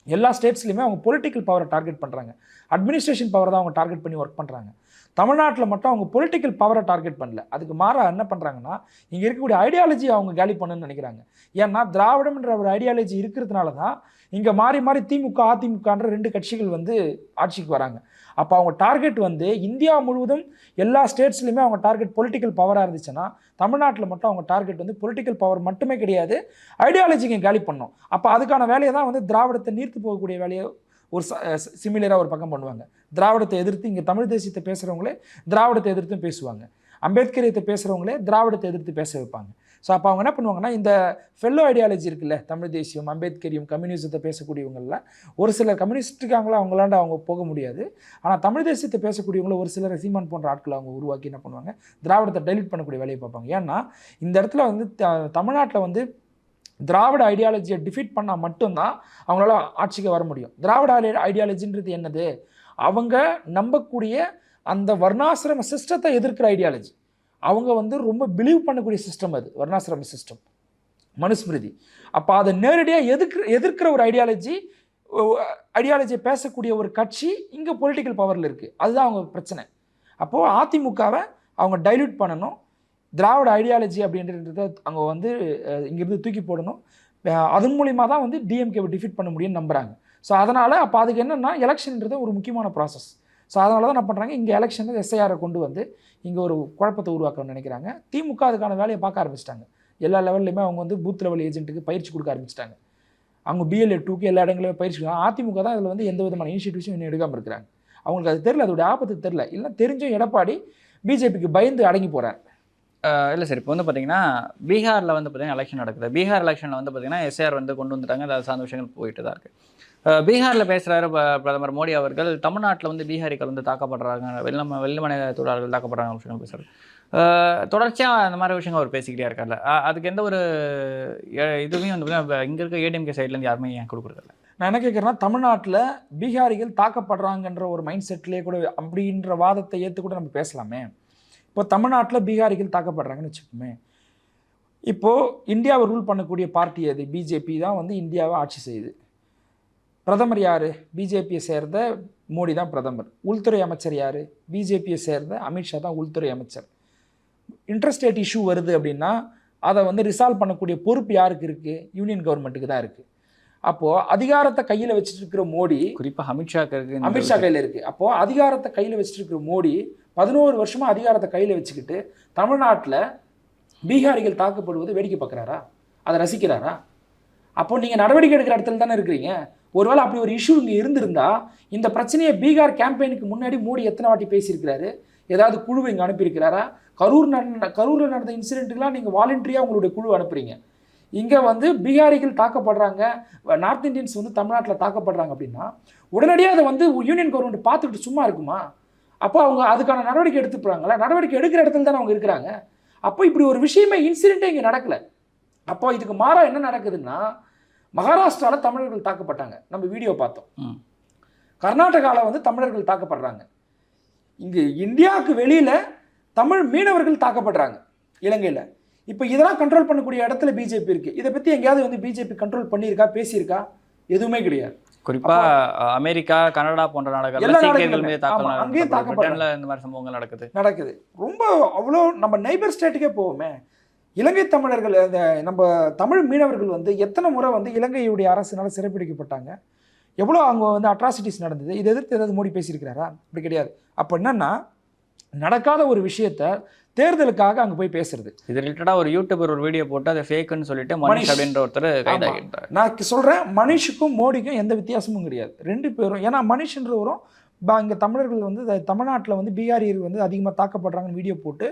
எல்லா ஸ்டேட்ஸ்லையுமே அவங்க பொலிட்டிக்கல் பவரை டார்கெட் பண்ணுறாங்க, அட்மினிஸ்ட்ரேஷன் பவரை தான் அவங்க டார்கெட் பண்ணி ஒர்க் பண்ணுறாங்க. தமிழ்நாட்டில் மட்டும் அவங்க பொலிட்டிக்கல் பவரை டார்கெட் பண்ணல, அதுக்கு மாறாக என்ன பண்ணுறாங்கன்னா, இங்கே இருக்கக்கூடிய ஐடியாலஜி அவங்க கேலி பண்ணுன்னு நினைக்கிறாங்க. ஏன்னா திராவிடம்ன்ற ஒரு ஐடியாலஜி இருக்கிறதுனால தான் இங்கே மாறி திமுக அதிமுகன்ற 2 கட்சிகள் வந்து ஆட்சிக்கு வராங்க. அப்போ அவங்க டார்கெட் வந்து இந்தியா முழுவதும் எல்லா ஸ்டேட்ஸ்லையுமே அவங்க டார்கெட் பொலிட்டிக்கல் பவராக இருந்துச்சுன்னா, தமிழ்நாட்டில் மட்டும் அவங்க டார்கெட் வந்து பொலிட்டிக்கல் பவர் மட்டுமே கிடையாது, ஐடியாலஜிக்கு காலி பண்ணோம். அப்போ அதுக்கான வேலையை தான் வந்து திராவிடத்தை நீர்த்து போகக்கூடிய வேலையை ஒரு சிமிலராக ஒரு பக்கம் பண்ணுவாங்க. திராவிடத்தை எதிர்த்து இங்கே தமிழ் தேசியத்தை பேசுகிறவங்களே திராவிடத்தை எதிர்த்தும் பேசுவாங்க, அம்பேத்கரியத்தை பேசுகிறவங்களே திராவிடத்தை எதிர்த்து பேச வைப்பாங்க. ஸோ அப்போ அவங்க என்ன பண்ணுவாங்கன்னா, இந்த ஃபெல்லோ ஐடியாலஜி இருக்குல்ல, தமிழ் தேசியம், அம்பேத்கரியம், கம்யூனிசத்தை பேசக்கூடியவங்களில் ஒரு சிலர் கம்யூனிஸ்ட்டுக்காங்களா அவங்களாண்ட அவங்க போக முடியாது. ஆனால் தமிழ் தேசியத்தை பேசக்கூடியவங்கள ஒரு சிலர் சீமான் போன்ற ஆட்களை அவங்க உருவாக்கி என்ன பண்ணுவாங்க, திராவிடத்தை டைல்யூட் பண்ணக்கூடிய வேலையை பார்ப்பாங்க. ஏன்னா இந்த இடத்துல வந்து தமிழ்நாட்டில் வந்து திராவிட ஐடியாலஜியை டிஃபீட் பண்ணால் மட்டும்தான் அவங்களால ஆட்சிக்கு வர முடியும். திராவிட ஐடியாலஜின்றது என்னது, அவங்க நம்பக்கூடிய அந்த வர்ணாசிரம சிஸ்டத்தை எதிர்க்கிற ஐடியாலஜி. அவங்க வந்து ரொம்ப பிலீவ் பண்ணக்கூடிய சிஸ்டம் அது வர்ணாசிரம சிஸ்டம், மனுஸ்மிருதி. அப்போ அதை நேரடியாக எதிர்க்கிற ஒரு ஐடியாலஜியை பேசக்கூடிய ஒரு கட்சி இங்கே பொலிட்டிக்கல் பவரில் இருக்குது. அதுதான் அவங்க பிரச்சனை. அப்போது அதிமுகவை அவங்க டைல்யூட் பண்ணணும், திராவிட ஐடியாலஜி அப்படின்றத அவங்க வந்து இங்கேருந்து தூக்கி போடணும். அதன் மூலிமா தான் வந்து டிஎம்கேவை டிஃபீட் பண்ண முடியும்னு நம்புகிறாங்க. ஸோ அதனால் அப்போ அதுக்கு என்னென்னா, எலெக்ஷன்ன்றது ஒரு முக்கியமான ப்ராசஸ். ஸோ அதனால தான் என்ன பண்ணுறாங்க, இங்கே எலெக்ஷனில் எஸ்ஐஆரை கொண்டு வந்து இங்கே ஒரு குழப்பத்தை உருவாக்கணும்னு நினைக்கிறாங்க. திமுக அதுக்கான வேலையை பார்க்க ஆரம்பிச்சிட்டாங்க. எல்லா லெவல்லையுமே அவங்க வந்து பூத் லெவல் ஏஜென்ட்டுக்கு பயிற்சி கொடுக்க ஆரம்பிச்சிட்டாங்க. அவங்க BLA 2க்கு எல்லா இடங்களிலும் பயிற்சி கொடுக்காங்க. அதிமுக தான் அதில் வந்து எந்த விதமான இனிஷியேட்டிவ்ஸும் இன்னும் எடுக்காமல் இருக்கிறாங்க. அவங்களுக்கு அது தெரியல, அதோடைய ஆபத்து தெரியல. இல்லை தெரிஞ்சும் எடப்பாடி பிஜேபிக்கு பயந்து அடங்கி போகிறார். இல்லை சார், இப்போ வந்து பார்த்தீங்கன்னா பீகாரில் வந்து பார்த்தீங்கன்னா எலெக்ஷன் நடக்குது. பீகார் எலெக்ஷனில் வந்து பார்த்தீங்கன்னா எஸ்ஐஆர் வந்து கொண்டு வந்துட்டாங்க, அது சார்ந்த விஷயங்கள் போயிட்டு தான் இருக்குது. பீகாரில் பேசுகிறாரு பிரதமர் மோடி அவர்கள், தமிழ்நாட்டில் வந்து பீகாரிகள் வந்து தாக்கப்படுறாங்க, வெள்ளமனை தொழிலாளர்கள் தாக்கப்படுறாங்க விஷயங்கள் பேசுகிறார். தொடர்ச்சியாக அந்த மாதிரி விஷயங்கள் அவர் பேசிக்கிட்டே இருக்கார்ல, அதுக்கு எந்த ஒரு இதுவுமே வந்து இங்கே இருக்க ஏடிஎம்கே சைட்லேருந்து யாருமே ஏன் கொடுக்குறதில்ல? நான் என்ன கேட்குறேன்னா, தமிழ்நாட்டில் பீகாரிகள் தாக்கப்படுறாங்கன்ற ஒரு மைண்ட் செட்லேயே கூட அப்படின்ற வாதத்தை ஏற்று கூட நம்ம பேசலாமே. இப்போ தமிழ்நாட்டில் பீகாரிகள் தாக்கப்படுறாங்கன்னு வச்சுக்கோமே, இப்போது இந்தியாவை ரூல் பண்ணக்கூடிய பார்ட்டி அது பிஜேபி தான் வந்து இந்தியாவை ஆட்சி செய்யுது. பிரதமர் யார்? பிஜேபியை சேர்ந்த மோடி தான் பிரதமர். உள்துறை அமைச்சர் யார்? பிஜேபியை சேர்ந்த அமித்ஷா தான் உள்துறை அமைச்சர். இன்டர்ஸ்டேட் இஷ்யூ வருது அப்படின்னா அதை வந்து ரிசால்வ் பண்ணக்கூடிய பொறுப்பு யாருக்கு இருக்குது? யூனியன் கவர்மெண்ட்டுக்கு தான் இருக்குது. அப்போது அதிகாரத்தை கையில் வச்சுட்டு இருக்கிற மோடி, குறிப்பாக அமித்ஷா கையில் இருக்குது. அப்போது அதிகாரத்தை கையில் வச்சுட்டு இருக்கிற மோடி 11 வருஷமாக அதிகாரத்தை கையில் வச்சுக்கிட்டு தமிழ்நாட்டில் பீகாரிகள் தாக்கப்படுவது வேடிக்கை பார்க்குறாரா? அதை ரசிக்கிறாரா? அப்போது நீங்கள் நடவடிக்கை எடுக்கிற இடத்துல தானே இருக்கிறீங்க. ஒருவேளை அப்படி ஒரு இஷ்யூ இங்கே இருந்திருந்தா இந்த பிரச்சனையை பீகார் கேம்பெயினுக்கு முன்னாடி மோடி எத்தனை வாட்டி பேசியிருக்கிறாரு? ஏதாவது குழுவை இங்கே அனுப்பியிருக்கிறாரா? கரூரில் நடந்த இன்சிடென்ட்டுக்கெலாம் நீங்கள் வாலண்டரியாக உங்களுடைய குழு அனுப்புறீங்க. இங்கே வந்து பீகாரிகள் தாக்கப்படுறாங்க, நார்த் இந்தியன்ஸ் வந்து தமிழ்நாட்டில் தாக்கப்படுறாங்க அப்படின்னா உடனடியாக அதை வந்து யூனியன் கவர்மெண்ட் பார்த்துக்கிட்டு சும்மா இருக்குமா? அப்போ அவங்க அதுக்கான நடவடிக்கை எடுத்துப்பாங்களா? நடவடிக்கை எடுக்கிற இடத்துல தானே அவங்க இருக்கிறாங்க. அப்போ இப்படி ஒரு விஷயமே இன்சிடென்ட்டே இங்கே நடக்கலை. அப்போ இதுக்கு மாறாக என்ன நடக்குதுன்னா, மகாராஷ்டிராவில் தமிழர்கள் தாக்கப்பட்டாங்க, நம்ம வீடியோ பார்த்தோம். கர்நாடகாவில் வந்து தமிழர்கள் தாக்கப்படுறாங்க. இங்கே இந்தியாவுக்கு வெளியில் தமிழ் மீனவர்கள் தாக்கப்படுறாங்க இலங்கையில். இப்போ இதெல்லாம் கண்ட்ரோல் பண்ணக்கூடிய இடத்துல பிஜேபி இருக்குது. இதை பற்றி எங்கேயாவது வந்து பிஜேபி கண்ட்ரோல் பண்ணியிருக்கா, பேசியிருக்கா? எதுவுமே கிடையாது. குறிப்பாக அமெரிக்கா, கனடா போன்ற நாடுகள் அங்கேயும் தாக்கப்படுறாங்க. இந்த மாதிரி சம்பவங்கள் நடக்குது. ரொம்ப அவ்வளோ நம்ம நெய்பர் ஸ்டேட்டுக்கே போவோமே. இலங்கை தமிழர்கள், அந்த நம்ம தமிழ் மீனவர்கள் வந்து எத்தனை முறை வந்து இலங்கையுடைய அரசுனால சிறைப்பிடிக்கப்பட்டாங்க, எவ்வளோ அவங்க வந்து அட்ராசிட்டிஸ் நடந்தது. இதை எதிர்த்து ஏதாவது மோடி பேசியிருக்கிறாரா? அப்படி கிடையாது. அப்போ என்னன்னா, நடக்காத ஒரு விஷயத்த தேர்தலுக்காக அங்கே போய் பேசுறது. இது ரிலேட்டடாக ஒரு யூடியூபர் ஒரு வீடியோ போட்டு அதை ஃபேக்குன்னு சொல்லிட்டு மனிஷ் அப்படின்ற ஒருத்தர் கைதாகிட்டார். நான் சொல்கிறேன், மனிஷுக்கும் மோடிக்கும் எந்த வித்தியாசமும் கிடையாது. ரெண்டு பேரும், ஏன்னா மனிஷ்ன்றவரும் இங்கே தமிழர்கள் வந்து தமிழ்நாட்டில் வந்து பீகாரியர் வந்து அதிகமாக தாக்கப்படுறாங்கன்னு வீடியோ போட்டு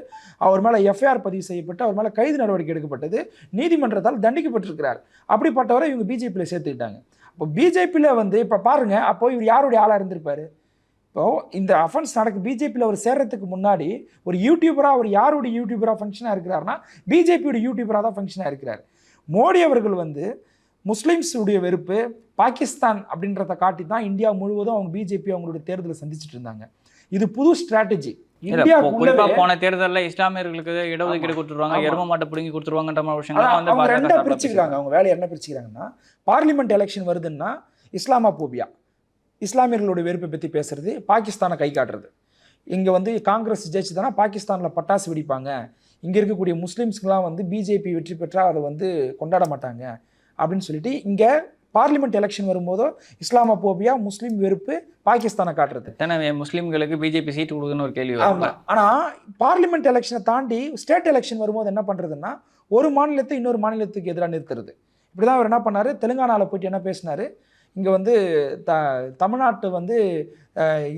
அவர் மேலே எஃப்ஐஆர் பதிவு செய்யப்பட்டு அவர் மேலே கைது நடவடிக்கை எடுக்கப்பட்டது, நீதிமன்றத்தால் தண்டிக்கப்பட்டிருக்கிறார். அப்படிப்பட்டவரை இவங்க பிஜேபியில் சேர்த்துக்கிட்டாங்க. இப்போ பிஜேபியில் வந்து இப்போ பாருங்கள், அப்போ இவர் யாருடைய ஆளாக இருந்திருப்பார்? இப்போது இந்த அஃபென்ஸ் நடக்கு பிஜேபியில் அவர் சேர்றதுக்கு முன்னாடி ஒரு யூடியூபராக, அவர் யாருடைய யூடியூபராக ஃபங்க்ஷனாக இருக்கிறாருன்னா பிஜேபியோட யூடியூபராக தான் ஃபங்க்ஷனாக இருக்கிறார். மோடி அவர்கள் வந்து முஸ்லீம்ஸுடைய வெறுப்பு, பாகிஸ்தான் அப்படின்றத காட்டி தான் இந்தியா முழுவதும் அவங்க பிஜேபி அவங்களுடைய தேர்தலை சந்திச்சுட்டு இருந்தாங்க. இது புது ஸ்ட்ராட்டஜி. இந்தியா போன தேர்தலில் இஸ்லாமியர்களுக்கு இடஒதுக்கீடு கொடுத்துருவாங்க, எரும மாட்டை பிடுங்கி கொடுத்துருவாங்கன்ற மாதிரி விஷயங்கள் வந்து அவங்க ரெண்டா பிரிச்சுக்கிறாங்க. அவங்க வேலையை என்ன பிரிச்சுக்கிறாங்கன்னா, பார்லிமெண்ட் எலெக்ஷன் வருதுன்னா இஸ்லாமோபியா, இஸ்லாமியர்களுடைய வெறுப்பை பற்றி பேசுறது, பாகிஸ்தானை கை காட்டுறது. இங்கே வந்து காங்கிரஸ் ஜெயிச்சுதானா பாகிஸ்தானில் பட்டாசு வெடிப்பாங்க, இங்கே இருக்கக்கூடிய முஸ்லீம்ஸ்க்கெலாம் வந்து பிஜேபி வெற்றி பெற்றால் அதை வந்து கொண்டாட மாட்டாங்க அப்படின்னு சொல்லிட்டு இங்கே பார்லிமெண்ட் எலெக்ஷன் வரும்போதோ இஸ்லாமோபியா, முஸ்லீம் வெறுப்பு, பாகிஸ்தானை காட்டுறது. எனவே முஸ்லீம்களுக்கு பிஜேபி சீட்டு கொடுக்குன்னு ஒரு கேள்வி. ஆமாம். ஆனால் பார்லிமெண்ட் எலெக்ஷனை தாண்டி ஸ்டேட் எலெக்ஷன் வரும்போது என்ன பண்ணுறதுன்னா, ஒரு மாநிலத்தை இன்னொரு மாநிலத்துக்கு எதிராக நிறுத்துறது. இப்படி தான் அவர் என்ன பண்ணார், தெலுங்கானாவில் போயிட்டு என்ன பேசினார், இங்கே வந்து தமிழ்நாட்டு வந்து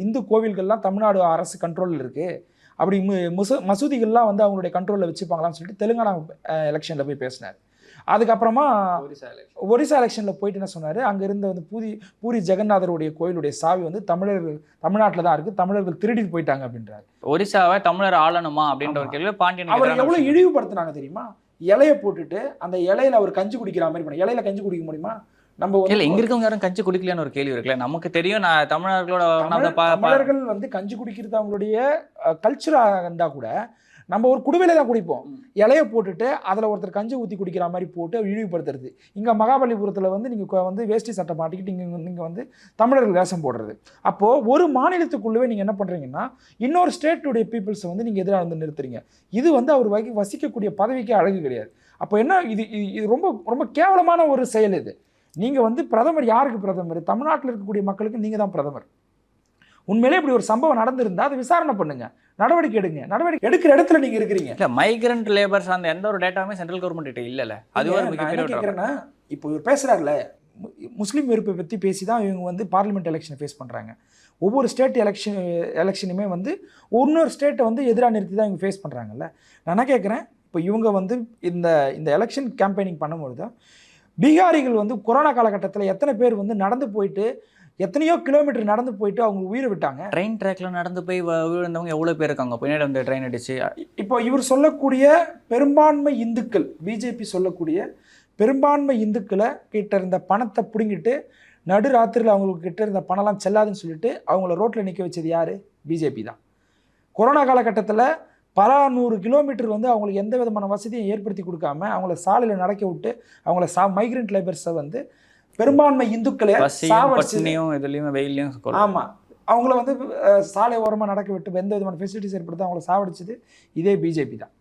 இந்து கோவில்கள்லாம் தமிழ்நாடு அரசு கண்ட்ரோலில் இருக்குது, அப்படி மசூதிகள்லாம் வந்து அவங்களுடைய கண்ட்ரோலில் வச்சுப்பாங்களான்னு சொல்லிட்டு தெலுங்கானா எலெக்ஷனில் போய் பேசினார். அதுக்கப்புறமா ஒரிசா எலெக்ஷனில் போயிட்டு என்ன சொன்னார், அங்கே இருந்த வந்து பூரி ஜெகநாதருடைய கோயிலுடைய சாவி வந்து தமிழ்நாட்டில் தான் இருக்குது, தமிழர்கள் திருடிட்டு போயிட்டாங்க அப்படின்றாரு. ஒரிசாவை தமிழர் ஆளணுமா அப்படின்ற ஒரு கேள்வி பாண்டியன் அவர் எவ்வளோ இழிவுபடுத்தினாங்க தெரியுமா? இலையை போட்டுட்டு அந்த இலையில அவர் கஞ்சி குடிக்கிற மாதிரி பண்ண, இலையில கஞ்சி குடிக்க முடியுமா? நம்ம இல்லை, இங்க இருக்கவங்க யாரும் கஞ்சி குடிக்கலன்னு ஒரு கேள்வி இருக்குல்ல. நமக்கு தெரியும், நான் தமிழர்கள் வந்து கஞ்சி குடிக்கிறது அவங்களுடைய கல்ச்சராக இருந்தால் கூட நம்ம ஒரு குடுவையில தான் குடிப்போம். இலையை போட்டுட்டு அதில் ஒருத்தர் கஞ்சி ஊற்றி குடிக்கிற மாதிரி போட்டு இழிவுபடுத்துறது. இங்கே மகாபலிபுரத்தில் வந்து நீங்கள் வந்து வேஷ்டி சட்டை மாட்டிக்கிட்டு இங்கே வந்து தமிழர்கள் வேஷம் போடுறது. அப்போது ஒரு மாநிலத்துக்குள்ளவே நீங்கள் என்ன பண்ணுறீங்கன்னா இன்னொரு ஸ்டேட்டுடைய பீப்புள்ஸை வந்து நீங்கள் எதிராக வந்து நிறுத்துறீங்க. இது வந்து அவர் வசிக்கக்கூடிய பதவிக்கே அழகு கிடையாது. அப்போ என்ன, இது ரொம்ப ரொம்ப கேவலமான ஒரு செயல். இது நீங்கள் வந்து பிரதமர், யாருக்கு பிரதமர்? தமிழ்நாட்டில் இருக்கக்கூடிய மக்களுக்கு நீங்கள் தான் பிரதமர். உண்மையிலே இப்படி ஒரு சம்பவம் நடந்திருந்தால் அதை விசாரணை பண்ணுங்க, நடவடிக்கை எடுங்க. நடவடிக்கை எடுக்கிற இடத்துல நீங்கள் இருக்கிறீங்க. இல்லை, மைக்ரண்ட் லேபர்ஸ் அந்த எந்த ஒரு டேட்டாவுமே சென்ட்ரல் கவர்மெண்ட் கிட்ட இல்லைல்ல. அது ஒரு கேட்குறேன்னா, இப்போ இவர் பேசுகிறாருல, முஸ்லீம் வெறுப்பை பற்றி பேசி தான் இவங்க வந்து பார்லிமெண்ட் எலெக்ஷனை ஃபேஸ் பண்ணுறாங்க. ஒவ்வொரு ஸ்டேட் எலெக்ஷனுமே வந்து இன்னொரு ஸ்டேட்டை வந்து எதிராக நிறுத்தி தான் இவங்க ஃபேஸ் பண்ணுறாங்கல்ல. நான் என்ன கேட்குறேன், இப்போ இவங்க வந்து இந்த எலெக்ஷன் கேம்பெயினிங் பண்ணும்போது தான் பீகாரிகள் வந்து கொரோனா காலகட்டத்தில் எத்தனை பேர் வந்து நடந்து போயிட்டு, எத்தனையோ கிலோமீட்டர் நடந்து போயிட்டு அவங்க உயிரை விட்டாங்க. ட்ரெயின் ட்ராக்ல நடந்து போய் விழுந்தவங்க எவ்வளோ பேர் இருக்காங்க பின்னாடி வந்து ட்ரெயின் அடிச்சு. இப்போ இவர் சொல்லக்கூடிய பெரும்பான்மை இந்துக்கள், பிஜேபி சொல்லக்கூடிய பெரும்பான்மை இந்துக்களை கிட்ட இருந்த பணத்தை பிடுங்கிட்டு நடு ராத்திரியில் அவங்களுக்கு கிட்ட இருந்த பணம்லாம் செல்லாதுன்னு சொல்லிட்டு அவங்கள ரோட்டில் நிற்க வச்சது யார்? பிஜேபி தான். கொரோனா காலகட்டத்தில் பல 100 கிலோமீட்டர் வந்து அவங்களுக்கு எந்த விதமான வசதியும் ஏற்படுத்தி கொடுக்காம அவங்கள சாலையில் நடக்க விட்டு அவங்கள மைக்ரண்ட் லேபர்ஸை வந்து பெரும்பான்மை இந்துக்களை சாவடிச்சு, பட்டினியும் இதுலயும் வெயிலையும் கொல்லும். ஆமாம், அவங்கள வந்து சாலை ஓரமாக நடக்க விட்டு எந்த விதமான ஃபெசிலிட்டிஸ் ஏற்படுத்த அவங்கள சாவடிச்சது இதே பிஜேபி தான்.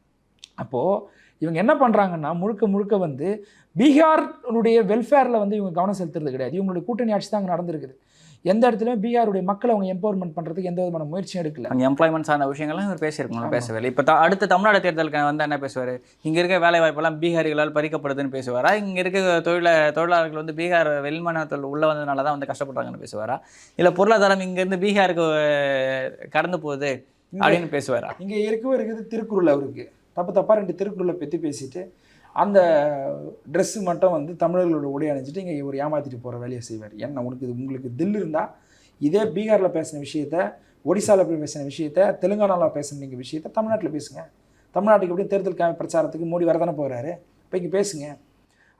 அப்போது இவங்க என்ன பண்ணுறாங்கன்னா முழுக்க முழுக்க வந்து பீகாருடைய வெல்ஃபேரில் வந்து இவங்க கவனம் செலுத்துறது கிடையாது. இவங்களுடைய கூட்டணி ஆட்சி தான் அங்கே நடந்திருக்குது. எந்த இடத்துலையும் பீகாருடைய மக்களை அவங்க எம்பவர்மெண்ட் பண்ணுறதுக்கு எந்த விதமான முயற்சியும் எடுக்கல. அங்கே எம்ப்ளாய்மெண்ட் சார்ந்த விஷயங்கள்லாம் இவர் பேசியிருக்கணும், பேசவில்லை. இப்போ அடுத்த தமிழ்நாடு தேர்தலுக்கு வந்து என்ன பேசுவார்? இங்கே இருக்க வேலை வாய்ப்பெல்லாம் பீகாரிகளால் பறிக்கப்படுதுன்னு பேசுவாரா? இங்கே இருக்க தொழிலாளர்கள் வந்து பீகார் வெளிமாநிலத்தில் உள்ளே வந்ததுனால தான் வந்து கஷ்டப்படுறாங்கன்னு பேசுவாரா? இல்லை பொருளாதாரம் இங்கேருந்து பீகாருக்கு கடந்து போகுது அப்படின்னு பேசுவாரா? இங்கே இருக்குது திருக்குறள், அவருக்கு தப்பாக 2 திருக்குறளை பற்றி பேசிட்டு அந்த ட்ரெஸ்ஸு மட்டும் வந்து தமிழர்களோட உடை அணிஞ்சிட்டு இங்கே ஒரு ஏமாற்றிட்டு போகிற வேலையை செய்வார். ஏன்னா உங்களுக்கு தில் இருந்தால் இதே பீகாரில் பேசின விஷயத்த, ஒடிசாவில் போய் பேசின விஷயத்த, தெலுங்கானாவில் பேசின நீங்கள் விஷயத்த தமிழ்நாட்டில் பேசுங்க. தமிழ்நாட்டுக்கு எப்படி தேர்தல் பிரச்சாரத்துக்கு மோடி வரதானே போகிறாரு, இப்போ இங்கே பேசுங்க.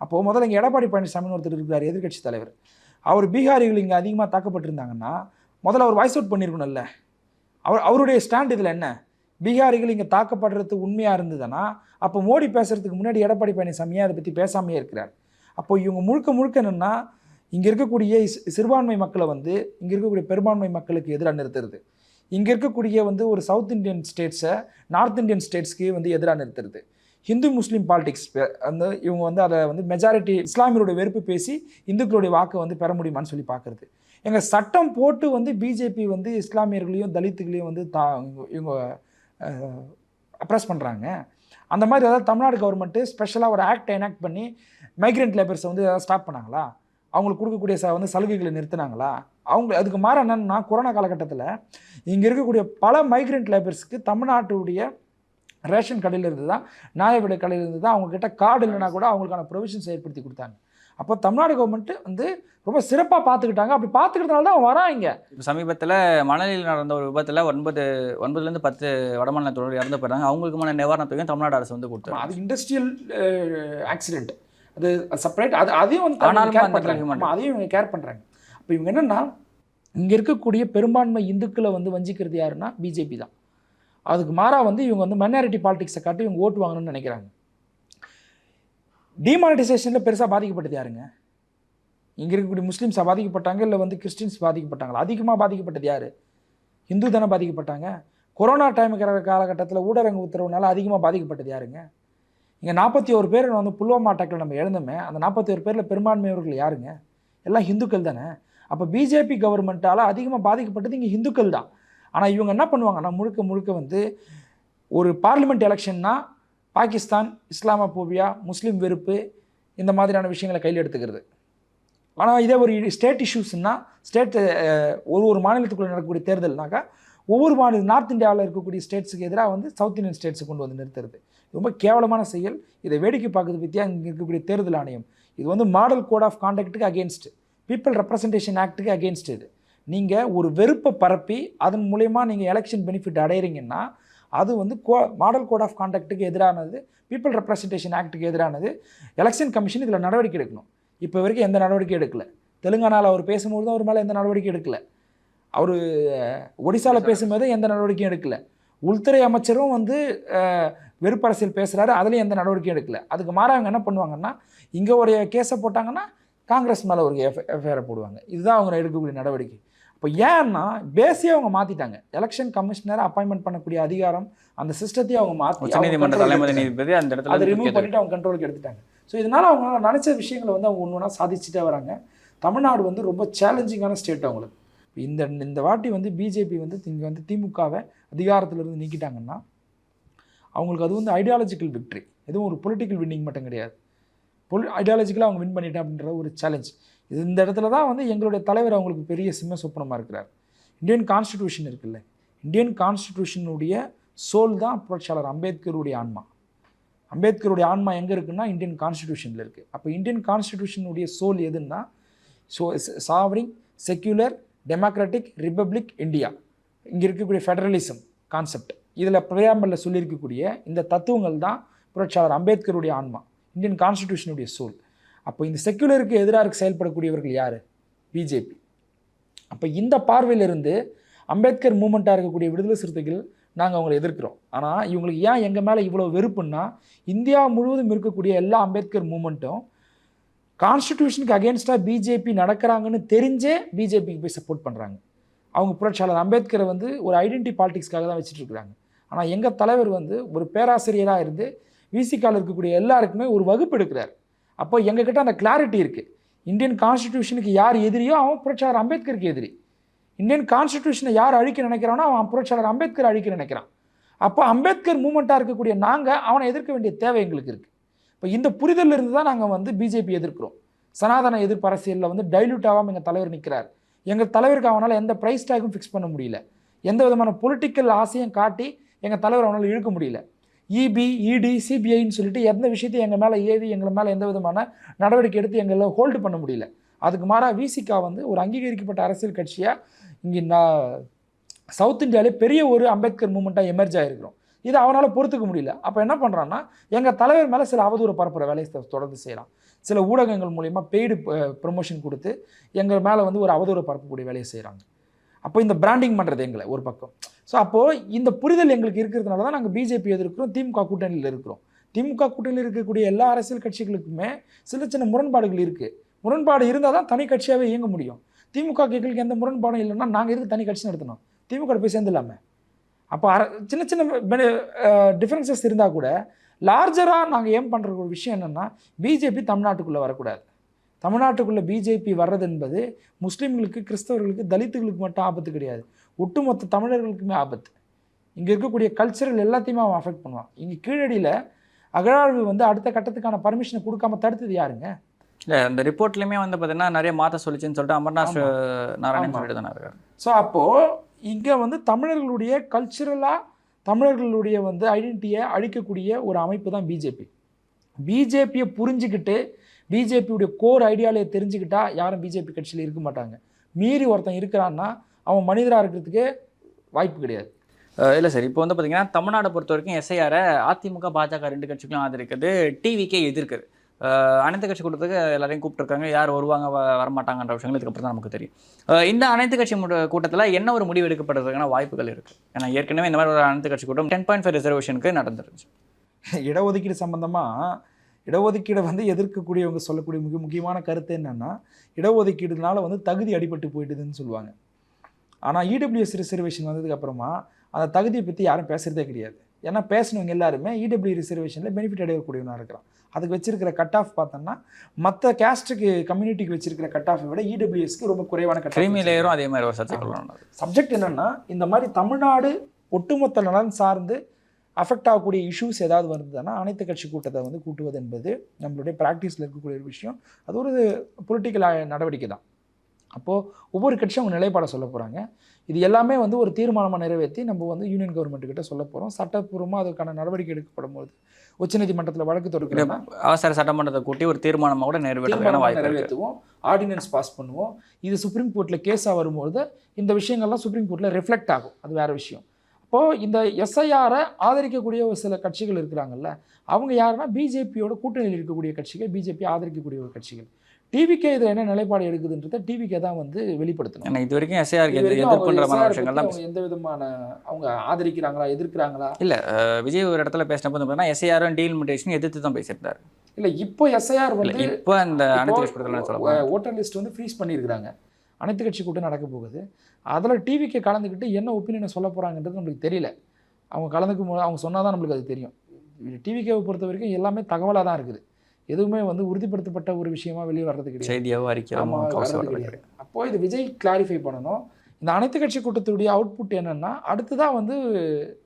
அப்போது முதல்ல இங்கே எடப்பாடி பழனிசாமின்னு ஒருத்தர் இருக்கிறார், எதிர்க்கட்சி தலைவர். அவர் பீகாரிகள் இங்கே அதிகமாக தாக்கப்பட்டிருந்தாங்கன்னா முதல்ல அவர் வாய்ஸ் அவுட் பண்ணியிருக்கணும்ல. அவருடைய ஸ்டாண்ட் இதில் என்ன? பீகாரிகள் இங்கே தாக்கப்படுறது உண்மையாக இருந்ததுன்னா அப்போ மோடி பேசுகிறதுக்கு முன்னாடி எடப்பாடி பழனிசாமியே அதை பற்றி பேசாமையே இருக்கிறார். அப்போ இவங்க முழுக்க என்னென்னா இங்கே இருக்கக்கூடிய சிறுபான்மை மக்களை வந்து இங்கே இருக்கக்கூடிய பெரும்பான்மை மக்களுக்கு எதிராக நிறுத்துறது, இங்கே இருக்கக்கூடிய வந்து ஒரு சவுத் இந்தியன் ஸ்டேட்ஸை நார்த் இந்தியன் ஸ்டேட்ஸ்க்கு வந்து எதிராக நிறுத்துறது, ஹிந்து முஸ்லீம் பாலிடிக்ஸ் வந்து இவங்க வந்து அதை வந்து மெஜாரிட்டி இஸ்லாமியருடைய வெறுப்பு பேசி இந்துக்களுடைய வாக்கை வந்து பெற முடியுமான்னு சொல்லி பார்க்குறது. எங்கள் சட்டம் போட்டு வந்து பிஜேபி வந்து இஸ்லாமியர்களையும் தலித்துகளையும் வந்து இவங்க அப்ரெஸ் பண்ணுறாங்க. அந்த மாதிரி ஏதாவது தமிழ்நாடு கவர்மெண்ட்டு ஸ்பெஷலாக ஒரு ஆக்ட் எனாக்ட் பண்ணி மைக்ரெண்ட் லேபர்ஸை வந்து ஏதாவது ஸ்டாப் பண்ணாங்களா? அவங்களுக்கு கொடுக்கக்கூடிய வந்து சலுகைகளை நிறுத்தினாங்களா? அவங்க அதுக்கு மாற என்னன்னா கொரோனா காலகட்டத்தில் இங்கே இருக்கக்கூடிய பல மைக்ரெண்ட் லேபர்ஸுக்கு தமிழ்நாட்டுடைய ரேஷன் கடையில் இருந்து தான், நியாய விலை கடையில் இருந்து தான் அவங்கக்கிட்ட கார்டு இல்லைனா கூட அவங்களுக்கான ப்ரொவிஷன்ஸ் ஏற்படுத்தி கொடுத்தாங்க. அப்போ தமிழ்நாடு கவர்மெண்ட்டு வந்து ரொம்ப சிறப்பாக பார்த்துக்கிட்டாங்க. அப்படி பார்த்துக்கிட்டனால தான் வரான். இங்கே இப்போ சமீபத்தில் மணலில் நடந்த ஒரு விபத்தில் 9லேருந்து 10 வடமாநில தொழில் இறந்து போயிட்டாங்க. அவங்களுக்குமான நிவாரணத்தையும் தமிழ்நாடு அரசு வந்து கொடுத்தாங்க. அது இண்டஸ்ட்ரியல் ஆக்சிடென்ட், அது செப்பரேட். அதையும் வந்து கேர் பண்ணுறாங்க, அதையும் இவங்க கேர் பண்ணுறாங்க. அப்போ இவங்க என்னென்னா இங்கே இருக்கக்கூடிய பெரும்பான்மை இந்துக்களை வந்து வஞ்சிக்கிறது யாருன்னா பிஜேபி தான். அதுக்கு மாறாக வந்து இவங்க வந்து மைனாரிட்டி பாலிடிக்ஸை காட்டி இவங்க ஓட்டு வாங்கணும்னு நினைக்கிறாங்க. டிமானிட்டைசேஷனில் பெருசாக பாதிக்கப்பட்டது யாருங்க? இங்கே இருக்கக்கூடிய முஸ்லீம்ஸாக பாதிக்கப்பட்டாங்க, இல்லை வந்து கிறிஸ்டின்ஸ் பாதிக்கப்பட்டாங்களா? அதிகமாக பாதிக்கப்பட்டது யார்? ஹிந்து தானே பாதிக்கப்பட்டாங்க. கொரோனா டைமுக்கிற காலகட்டத்தில் ஊரடங்கு உத்தரவுனால அதிகமாக பாதிக்கப்பட்டது யாருங்க? இங்கே 41 பேர் வந்து புல்வாமா அட்டாக்கில் நம்ம எழுந்தோமே, அந்த 41 பேரில் பெரும்பான்மையவர்கள் யாருங்க? எல்லாம் ஹிந்துக்கள் தானே. அப்போ பிஜேபி கவர்மெண்ட்டால் அதிகமாக பாதிக்கப்பட்டது இங்கே ஹிந்துக்கள் தான். ஆனால் இவங்க என்ன பண்ணுவாங்கன்னா முழுக்க வந்து ஒரு பார்லிமெண்ட் எலெக்ஷன்னா பாகிஸ்தான், இஸ்லாமோபியா, முஸ்லீம் வெறுப்பு, இந்த மாதிரியான விஷயங்களை கையில் எடுத்துக்கிறது. ஆனால் இதே ஒரு ஸ்டேட் இஷ்யூஸ்னால் ஸ்டேட் ஒரு மாநிலத்துக்குள்ளே நடக்கக்கூடிய தேர்தல்னாக்கா ஒவ்வொரு மாநிலம் நார்த் இந்தியாவில் இருக்கக்கூடிய ஸ்டேட்ஸுக்கு எதிராக வந்து சவுத் இந்தியன் ஸ்டேட்ஸை கொண்டு வந்து நிறுத்துறது ரொம்ப கேவலமான செயல். இதை வேடிக்கை பார்க்குறது பற்றியா இங்கே இருக்கக்கூடிய தேர்தல் ஆணையம் இது வந்து மாடல் கோட் ஆஃப் கான்டக்ட்டுக்கு அகேன்ஸ்ட், பீப்புள் ரெப்ரசன்டேஷன் ஆக்ட்டுக்கு அகேன்ஸ்ட். இது நீங்கள் ஒரு வெறுப்பை பரப்பி அதன் மூலயமா நீங்கள் எலெக்ஷன் பெனிஃபிட் அடையிறீங்கன்னா அது வந்து மாடல் கோட் ஆஃப் கான்டக்ட்டுக்கு எதிரானது, பீப்புள் ரெப்ரசன்டேஷன் ஆக்ட்டுக்கு எதிரானது. எலெக்ஷன் கமிஷன் இதில் நடவடிக்கை எடுக்கணும். இப்போ வரைக்கும் எந்த நடவடிக்கையும் எடுக்கலை. தெலுங்கானாவில் அவர் பேசும்போது அவர் மேலே எந்த நடவடிக்கையும் எடுக்கலை. அவர் ஒடிசாவில் பேசும்போது எந்த நடவடிக்கையும் எடுக்கலை. உள்துறை அமைச்சரும் வந்து வெறுப்பரசியல் பேசுகிறாரு, அதுலேயும் எந்த நடவடிக்கையும் எடுக்கலை. அதுக்கு மாறாக அவங்க என்ன பண்ணுவாங்கன்னா இங்கே ஒரு கேஸை போட்டாங்கன்னா காங்கிரஸ் மேலே ஒரு எஃப்ஐஆரை போடுவாங்க. இதுதான் அவங்க எடுக்கக்கூடிய நடவடிக்கை. இப்போ ஏன்னா பேசியாக அவங்க மாற்றிட்டாங்க. எலெக்ஷன் கமிஷனரை அப்பாயின்மெண்ட் பண்ணக்கூடிய அதிகாரம் அந்த சிஸ்டத்தையும் அவங்க மாற்றி அதை ரிமூவ் பண்ணிவிட்டு அவங்க கண்ட்ரோலுக்கு எடுத்துட்டாங்க. ஸோ இதனால் அவங்க நினச்ச விஷயங்களை வந்து அவங்க ஒன்று ஒன்றா சாதிச்சுட்டே வராங்க. தமிழ்நாடு வந்து ரொம்ப சேலஞ்சிங்கான ஸ்டேட் அவங்களுக்கு. இந்த வாட்டி வந்து பிஜேபி வந்து இங்கே வந்து திமுகவை அதிகாரத்திலிருந்து நீக்கிட்டாங்கன்னா அவங்களுக்கு அது வந்து ஐடியாலஜிக்கல் விக்ட்ரி, எதுவும் ஒரு பொலிட்டிக்கல் வின்னிங் மட்டும் கிடையாது. ஐடியாலஜிக்கலாக அவங்க வின் பண்ணிட்டேன் அப்படின்ற ஒரு சேலஞ்ச். இந்த இடத்துல தான் வந்து எங்களுடைய தலைவர் அவங்களுக்கு பெரிய சிம்ம சொப்பனமாக இருக்கிறார். இந்தியன் கான்ஸ்டிடியூஷன் இருக்குல்ல, இந்தியன் கான்ஸ்டிடியூஷனுடைய சோல் தான் புரட்சியாளர் அம்பேத்கருடைய ஆன்மா. அம்பேத்கருடைய ஆன்மா எங்கே இருக்குன்னா இந்தியன் கான்ஸ்டிடியூஷனில் இருக்குது. அப்போ இந்தியன் கான்ஸ்டிடியூஷனுடைய சோல் எதுன்னா சாவரிங், செக்யூலர், டெமோக்ராட்டிக், ரிப்பப்ளிக் இந்தியா. இங்கே இருக்கக்கூடிய ஃபெடரலிசம் கான்செப்ட், இதில் பிரியாம்பலில் சொல்லியிருக்கக்கூடிய இந்த தத்துவங்கள் தான் புரட்சியாளர் அம்பேத்கருடைய ஆன்மா, இந்தியன் கான்ஸ்டிடியூஷனுடைய சோல். அப்போ இந்த செக்யூலருக்கு எதிராக செயல்படக்கூடியவர்கள் யார்? பிஜேபி. அப்போ இந்த பார்வையிலிருந்து அம்பேத்கர் மூமெண்ட்டாக இருக்கக்கூடிய விடுதலை சிறுத்தைகள் நாங்கள் அவங்களை எதிர்க்கிறோம். ஆனால் இவங்களுக்கு ஏன் எங்கள் மேலே இவ்வளோ வெறுப்புன்னா இந்தியா முழுவதும் இருக்கக்கூடிய எல்லா அம்பேத்கர் மூமெண்ட்டும் கான்ஸ்டிடியூஷனுக்கு அகேன்ஸ்டாக பிஜேபி நடக்கிறாங்கன்னு தெரிஞ்சே பிஜேபிக்கு போய் சப்போர்ட் பண்ணுறாங்க. அவங்க புரட்சியாளர் அம்பேத்கரை வந்து ஒரு ஐடென்டி பாலிடிக்ஸ்க்காக தான் வச்சுட்டு இருக்கிறாங்க. ஆனால் எங்கள் தலைவர் வந்து ஒரு பேராசிரியராக இருந்து விசிகாவில் இருக்கக்கூடிய எல்லாருக்குமே ஒரு வகுப்பு எடுக்கிறார். அப்போ எங்ககிட்ட அந்த கிளாரிட்டி இருக்குது. இந்தியன் கான்ஸ்டிடியூஷனுக்கு யார் எதிரியோ அவன் புரட்சியாளர் அம்பேத்கருக்கு எதிரி. இந்தியன் கான்ஸ்டிடியூஷனை யார் அழிக்க நினைக்கிறானோ அவன் புரட்சியாளர் அம்பேத்கர் அழிக்க நினைக்கிறான். அப்போ அம்பேத்கர் மூமெண்ட்டாக இருக்கக்கூடிய நாங்கள் அவனை எதிர்க்க வேண்டிய தேவை எங்களுக்கு இருக்குது. இப்போ இந்த புரிதலில் இருந்து தான் நாங்கள் வந்து பிஜேபி எதிர்க்கிறோம். சனாதன எதிர்ப்பு அரசியலில் வந்து டைல்யூட் ஆகாமல் எங்கள் தலைவர் நிற்கிறார். எங்கள் தலைவருக்கு அவனால் எந்த ப்ரைஸ் டேக்கும் ஃபிக்ஸ் பண்ண முடியல. எந்த விதமான பொலிட்டிக்கல் ஆசையும் காட்டி எங்கள் தலைவர் அவனால் இழுக்க முடியல. இபி, இடி, சிபிஐன்னு சொல்லிட்டு எந்த விஷயத்தையும் எங்கள் மேலே ஏவி எங்கள் மேலே எந்த விதமான நடவடிக்கை எடுத்து எங்களை ஹோல்டு பண்ண முடியல. அதுக்கு மாறாக விசிகா வந்து ஒரு அங்கீகரிக்கப்பட்ட அரசியல் கட்சியாக இங்கே சவுத் இந்தியாவிலே பெரிய ஒரு அம்பேத்கர் மூமெண்ட்டாக எமர்ஜ் ஆகிருக்கிறோம். இது அவனால் பொறுத்துக்க முடியல. அப்போ என்ன பண்ணுறான்னா எங்கள் தலைவர் மேலே சில அவதூறு பரப்புகிற வேலையை தொடர்ந்து செய்யலாம். சில ஊடகங்கள் மூலிமா பெய்டு ப்ரொமோஷன் கொடுத்து எங்கள் மேலே வந்து ஒரு அவதூறு பரப்பக்கூடிய வேலையை செய்கிறாங்க. அப்போ இந்த பிராண்டிங் பண்ணுறது எங்களை ஒரு பக்கம். ஸோ அப்போது இந்த புரிதல் எங்களுக்கு இருக்கிறதுனால தான் நாங்கள் பிஜேபி எதிர்க்கிறோம், திமுக கூட்டணியில் இருக்கிறோம். திமுக கூட்டணியில் இருக்கக்கூடிய எல்லா அரசியல் கட்சிகளுக்குமே சின்ன சின்ன முரண்பாடுகள் இருக்குது. முரண்பாடு இருந்தால் தான் தனி கட்சியாகவே இயங்க முடியும். திமுக கட்சிகளுக்கு எந்த முரண்பாடும் இல்லைன்னா நாங்கள் எதுக்கு தனி கட்சி நடத்தணும்? திமுக போய் சேர்ந்துடலாமே. அப்போ சின்ன சின்ன டிஃப்ரென்சஸ் இருந்தால் கூட லார்ஜராக நாங்கள் ஏம் பண்ணுற ஒரு விஷயம் என்னென்னா பிஜேபி தமிழ்நாட்டுக்குள்ளே வரக்கூடாது. தமிழ்நாட்டுக்குள்ளே பிஜேபி வர்றது என்பது முஸ்லீம்களுக்கு, கிறிஸ்தவர்களுக்கு, தலித்துகளுக்கு மட்டும் ஆபத்து கிடையாது, ஒட்டுமொத்த தமிழர்களுக்குமே ஆபத்து. இங்கே இருக்கக்கூடிய கல்ச்சரல் எல்லாத்தையுமே அவன் அஃபெக்ட் பண்ணுவான். இங்கே கீழடியில் அகழாய்வு வந்து அடுத்த கட்டத்துக்கான பர்மிஷனை கொடுக்காம தடுத்தது யாருங்க? இல்லை, அந்த ரிப்போர்ட்லையுமே வந்து பார்த்தீங்கன்னா நிறைய மாற்ற சொல்லிச்சுன்னு சொல்லிட்டு அமர்நாத் நாராயணன் சொல்லிட்டு தானே இருக்காரு. ஸோ அப்போது இங்கே வந்து தமிழர்களுடைய கல்ச்சுரலாக தமிழர்களுடைய வந்து ஐடென்டிட்டியை அழிக்கக்கூடிய ஒரு அமைப்பு தான் பிஜேபி. பிஜேபியை புரிஞ்சுக்கிட்டு பிஜேபியுடைய கோர் ஐடியாலஜியை தெரிஞ்சுக்கிட்டா யாரும் பிஜேபி கட்சியில் இருக்க மாட்டாங்க. மீறி ஒருத்தன் இருக்கிறான்னா அவன் மனிதராக இருக்கிறதுக்கே வாய்ப்பு கிடையாது. இல்லை சார், இப்போ வந்து பார்த்தீங்கன்னா தமிழ்நாடை பொறுத்த வரைக்கும் எஸ்ஐஆரை அதிமுக, பாஜக 2 கட்சிகளும் ஆதரிக்கிறது, டிவிக்கே எதிர்க்குது. அனைத்து கட்சி கூட்டத்துக்கு எல்லாரையும் கூப்பிட்டுருக்காங்க. யார் வருவாங்க வரமாட்டாங்கன்ற விஷயங்கள் இதுக்கப்புறம் தான் நமக்கு தெரியும். இந்த அனைத்து கட்சி கூட்டத்தில் என்ன ஒரு முடிவு எடுக்கப்படுறதுக்கான வாய்ப்புகள் இருக்குது? ஏன்னா ஏற்கனவே இந்த மாதிரி ஒரு அனைத்து கட்சி கூட்டம் 10.5 ரிசர்வேஷனுக்கு நடந்துருச்சு. இடஒதுக்கீடு சம்பந்தமாக இடஒதுக்கீடை வந்து எதிர்க்கக்கூடியவங்க சொல்லக்கூடிய மிக முக்கியமான கருத்து என்னென்னா, இடஒதுக்கீடுனால வந்து தகுதி அடிபட்டு போயிட்டுதுன்னு சொல்லுவாங்க. ஆனால் இடபிள்யூஎஸ் ரிசர்வேஷன் வந்ததுக்கப்புறமா அந்த தகுதியை பற்றி யாரும் பேசுகிறதே கிடையாது. ஏன்னா பேசினவங்க எல்லாருமே இடபிள்யூ ரிசர்வேஷனில் பெனிஃபிட் அடையக்கூடியவனாக இருக்கிறான். அதுக்கு வச்சிருக்கிற கட் ஆஃப் பார்த்தோம்னா மற்ற கேஸ்ட்டுக்கு கம்யூனிட்டிக்கு வச்சிருக்கிற கட் ஆஃபை விட இடபிள்யூஎஸ்க்கு ரொம்ப குறைவான கட் ஆஃப். லேயரும் அதே மாதிரி ஒரு சப்ஜெக்ட் என்னென்னா, இந்த மாதிரி தமிழ்நாடு ஒட்டுமொத்த நலன் சார்ந்து அஃபெக்ட் ஆகக்கூடிய இஷ்யூஸ் ஏதாவது வருதுன்னா அனைத்து கட்சி கூட்டத்தை வந்து கூட்டுவது என்பது நம்மளுடைய ப்ராக்டிஸில் இருக்கக்கூடிய ஒரு விஷயம். அது ஒரு பொலிட்டிக்கல் நடவடிக்கை தான். அப்போது ஒவ்வொரு கட்சியும் அவங்க நிலைப்பாடை சொல்ல போகிறாங்க. இது எல்லாமே வந்து ஒரு தீர்மானமாக நிறைவேற்றி நம்ம வந்து யூனியன் கவர்மெண்ட்டுக்கிட்ட சொல்ல போகிறோம். சட்டப்பூர்வமாக அதுக்கான நடவடிக்கை எடுக்கப்படும் போது உச்சநீதிமன்றத்தில் வழக்கு தொடுக்கிறோம். அவசர சட்டமன்றத்தை கூட்டி ஒரு தீர்மானமாக கூட நிறைவேற்றுவோம், ஆர்டினன்ஸ் பாஸ் பண்ணுவோம். இது சுப்ரீம் கோர்ட்டில் கேஸாக வரும்போது இந்த விஷயங்கள்லாம் சுப்ரீம் கோர்ட்டில் ரிஃப்ளெக்ட் ஆகும். அது வேறு விஷயம். அப்போது இந்த எஸ்ஐஆரை ஆதரிக்கக்கூடிய ஒரு சில கட்சிகள் இருக்கிறாங்கல்ல, அவங்க யாருன்னா பிஜேபியோட கூட்டணியில் இருக்கக்கூடிய கட்சிகள், பிஜேபி ஆதரிக்கக்கூடிய ஒரு கட்சிகள். டிவிகே இதில் என்ன நிலைப்பாடு எடுக்குதுன்றதை டிவிகே தான் வந்து வெளிப்படுத்தணும். இது வரைக்கும் எந்த விதமான அவங்க ஆதரிக்கிறாங்களா எதிர்க்கிறாங்களா இல்லை. விஜய் ஒரு இடத்துல பேசினப்போ பார்த்தீங்கன்னா எஸ்ஐஆரும் டீலிமிட்டேஷன் எதிர்த்து தான் பேசியிருந்தார். இல்லை, இப்போ எஸ்ஐஆர் வந்து இப்போ அந்த ஓட்டர் லிஸ்ட் வந்து ஃப்ரீஸ் பண்ணியிருக்கிறாங்க. அனைத்து கட்சி கூட்டம் நடக்க போகுது. அதில் டிவிக்கே கலந்துக்கிட்டு என்ன ஒப்பீனியனை சொல்ல போகிறாங்கன்றது நம்மளுக்கு தெரியல. அவங்க அவங்க சொன்னால் தான் நம்மளுக்கு அது தெரியும். டிவிக்கேவை பொறுத்த வரைக்கும் எல்லாமே தகவலாக தான் இருக்குது. எதுவுமே வந்து உறுதிப்படுத்தப்பட்ட ஒரு விஷயமா வெளியே வர்றது கிடையாது, செய்தியாவோ அறிக்கையாவோ கிடையாது. அப்போது இது விஜய் கிளாரிஃபை பண்ணணும். இந்த அனைத்து கட்சி கூட்டத்துடைய அவுட்புட் என்னென்னா, அடுத்ததாக வந்து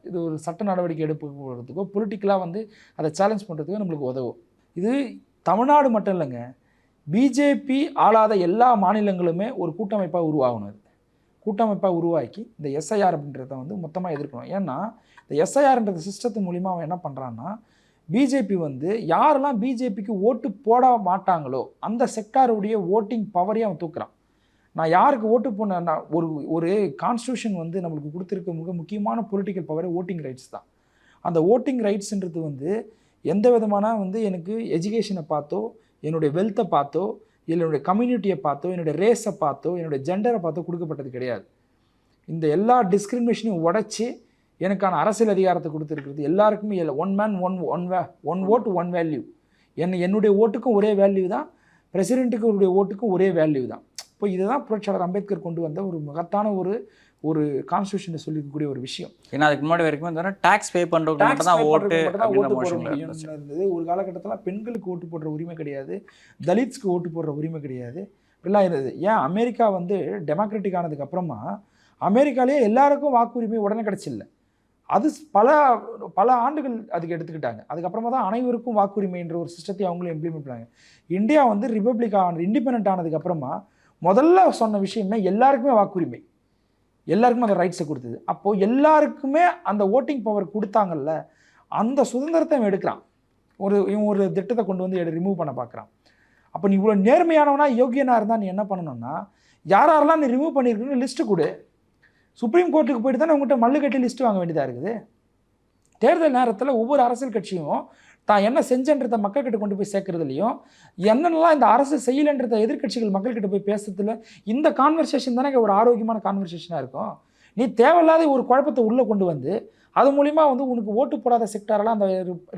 இது ஒரு சட்ட நடவடிக்கை எடுப்பதுக்கோ பொலிட்டிக்கலாக வந்து அதை சேலஞ்ச் பண்ணுறதுக்கோ நம்மளுக்கு உதவும். இது தமிழ்நாடு மட்டும் இல்லைங்க, பிஜேபி ஆளாத எல்லா மாநிலங்களுமே ஒரு கூட்டமைப்பாக உருவாகணும். கூட்டமைப்பாக உருவாக்கி இந்த எஸ்ஐஆர் அப்படின்றத வந்து மொத்தமாக எதிர்க்கணும். ஏன்னா இந்த எஸ்ஐஆர்ன்றது சிஸ்டத்து மூலிமா அவன் என்ன பண்ணுறான்னா, பிஜேபி வந்து யாரெல்லாம் பிஜேபிக்கு ஓட்டு போட மாட்டாங்களோ அந்த செக்டாருடைய ஓட்டிங் பவரையும் அவன் தூக்குறான். நான் யாருக்கு ஓட்டு போனேன்னா, ஒரு கான்ஸ்டியூஷன் வந்து நம்மளுக்கு கொடுத்துருக்க மிக முக்கியமான பொலிட்டிக்கல் பவரே ஓட்டிங் ரைட்ஸ் தான். அந்த ஓட்டிங் ரைட்ஸ்ன்றது வந்து எந்த விதமான வந்து எனக்கு எஜுகேஷனை பார்த்தோ, என்னுடைய வெல்த்தை பார்த்தோ, இல்லை என்னுடைய கம்யூனிட்டியை பார்த்தோ, என்னுடைய ரேஸை பார்த்தோ, என்னுடைய ஜெண்டரை பார்த்தோ கொடுக்கப்பட்டது கிடையாது. இந்த எல்லா டிஸ்கிரிமினேஷனையும் உடைச்சி எனக்கான அரசியல் அதிகாரத்தை கொடுத்துருக்கிறது எல்லாருக்குமே இல்லை. One man one vote one value. என்னுடைய ஓட்டுக்கும் ஒரே வேல்யூ தான் பிரசிடெண்ட்டுக்கு அவருடைய ஓட்டுக்கும் ஒரே வேல்யூ தான். இப்போ இதுதான் புரட்சியாளர் அம்பேத்கர் கொண்டு வந்த ஒரு மகத்தான ஒரு கான்ஸ்டியூஷனை சொல்லிக்கக்கூடிய ஒரு விஷயம். ஏன்னா அதுக்கு முன்னாடி வரைக்கும் டாக்ஸ் பே பண்ணுறவங்க மட்டும் தான் ஓட்டு போட முடியும்னு இருந்தது. ஒரு காலகட்டத்தில் பெண்களுக்கு ஓட்டு போடுற உரிமை கிடையாது, தலித்ஸ்க்கு ஓட்டு போடுற உரிமை கிடையாது, இப்படிலாம் இருந்தது. ஏன் அமெரிக்கா வந்து டெமோக்ராட்டிக் ஆனதுக்கு அப்புறமா அமெரிக்காலேயே எல்லாருக்கும் வாக்குரிமை உடனே கிடச்சில்ல. அது பல ஆண்டுகள் அதுக்கு எடுத்துக்கிட்டாங்க. அதுக்கப்புறமா தான் அனைவருக்கும் வாக்குரிமைன்ற ஒரு சிஸ்டத்தை அவங்களும் இம்ப்ளிமெண்ட் பண்ணாங்க. இந்தியா வந்து இண்டிபெண்ட் ஆனதுக்கப்புறமா முதல்ல சொன்ன விஷயமே எல்லாருக்குமே வாக்குரிமை, எல்லாருக்குமே அந்த ரைட்ஸை கொடுத்தது. அப்போது எல்லாருக்குமே அந்த ஓட்டிங் பவர் கொடுத்தாங்கல்ல, அந்த சுதந்திரத்தை அவன் எடுக்கிறான். இவன் ஒரு திட்டத்தை கொண்டு வந்து ரிமூவ் பண்ண பார்க்குறான். அப்போ நீ இவ்வளோ நேர்மையானவனா யோகியனாக இருந்தால் நீ என்ன பண்ணணும்னா, யாரெல்லாம் நீ ரிமூவ் பண்ணியிருக்கணும்னு லிஸ்ட்டு கொடு. சுப்ரீம் கோர்ட்டுக்கு போயிட்டு தானே உங்கள்கிட்ட மல்லு கட்டி லிஸ்ட்டு வாங்க வேண்டியதாக இருக்குது. தேர்தல் நேரத்தில் ஒவ்வொரு அரசியல் கட்சியும் தான் என்ன செஞ்சன்றதை மக்கள்கிட்ட கொண்டு போய் சேர்க்கறதுலையும், என்னென்னலாம் இந்த அரசு செய்யலைன்றதை எதிர்கட்சிகள் மக்கள்கிட்ட போய் பேசுறதுல இந்த கான்வர்சேஷன் தானே ஒரு ஆரோக்கியமான கான்வர்சேஷனாக இருக்கும். நீ தேவையில்லாத ஒரு குழப்பத்தை உள்ளே கொண்டு வந்து அது மூலிமா வந்து உனக்கு ஓட்டு போடாத செக்டாரெல்லாம் அந்த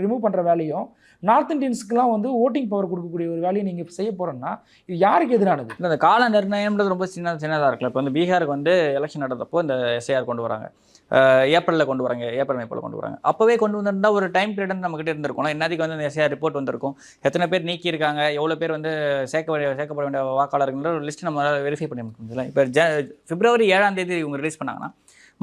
ரிமூவ் பண்ணுற வேலையும், நார்த் இந்தியன்ஸுக்குலாம் வந்து ஓட்டிங் பவர் கொடுக்கக்கூடிய ஒரு வேலையை நீங்கள் செய்ய போகிறோன்னா இது யாருக்கு எதிரானது? இல்லை, இந்த கால நிர்ணயம்ன்றது ரொம்ப சின்னதாக இருக்குல்ல. இப்போ வந்து பீகாருக்கு வந்து எலெக்ஷன் நடந்தப்போ இந்த எஸ்ஐஆர் கொண்டு வராங்க, ஏப்ரலில் கொண்டு வராங்க, ஏப்ரல் மேப்பில் கொண்டு வராங்க. அப்போவே கொண்டு வந்திருந்தால் ஒரு டைம் பீரியட் நம்மகிட்ட இருந்திருக்கும். என்னதுக்கு வந்து இந்த எஸ்ஐஆர் ரிப்போர்ட் வந்திருக்கும், எத்தனை பேர் நீக்கியிருக்காங்க, எவ்வளோ பேர் வந்து சேர்க்கப்பட வேண்டிய வாக்காளர்கள் ஒரு லிஸ்ட் நம்ம வெரிஃபை பண்ணி முடியல. இப்போ பிப்ரவரி 7ஆம் தேதி இவங்க ரிலீஸ் பண்ணாங்கன்னா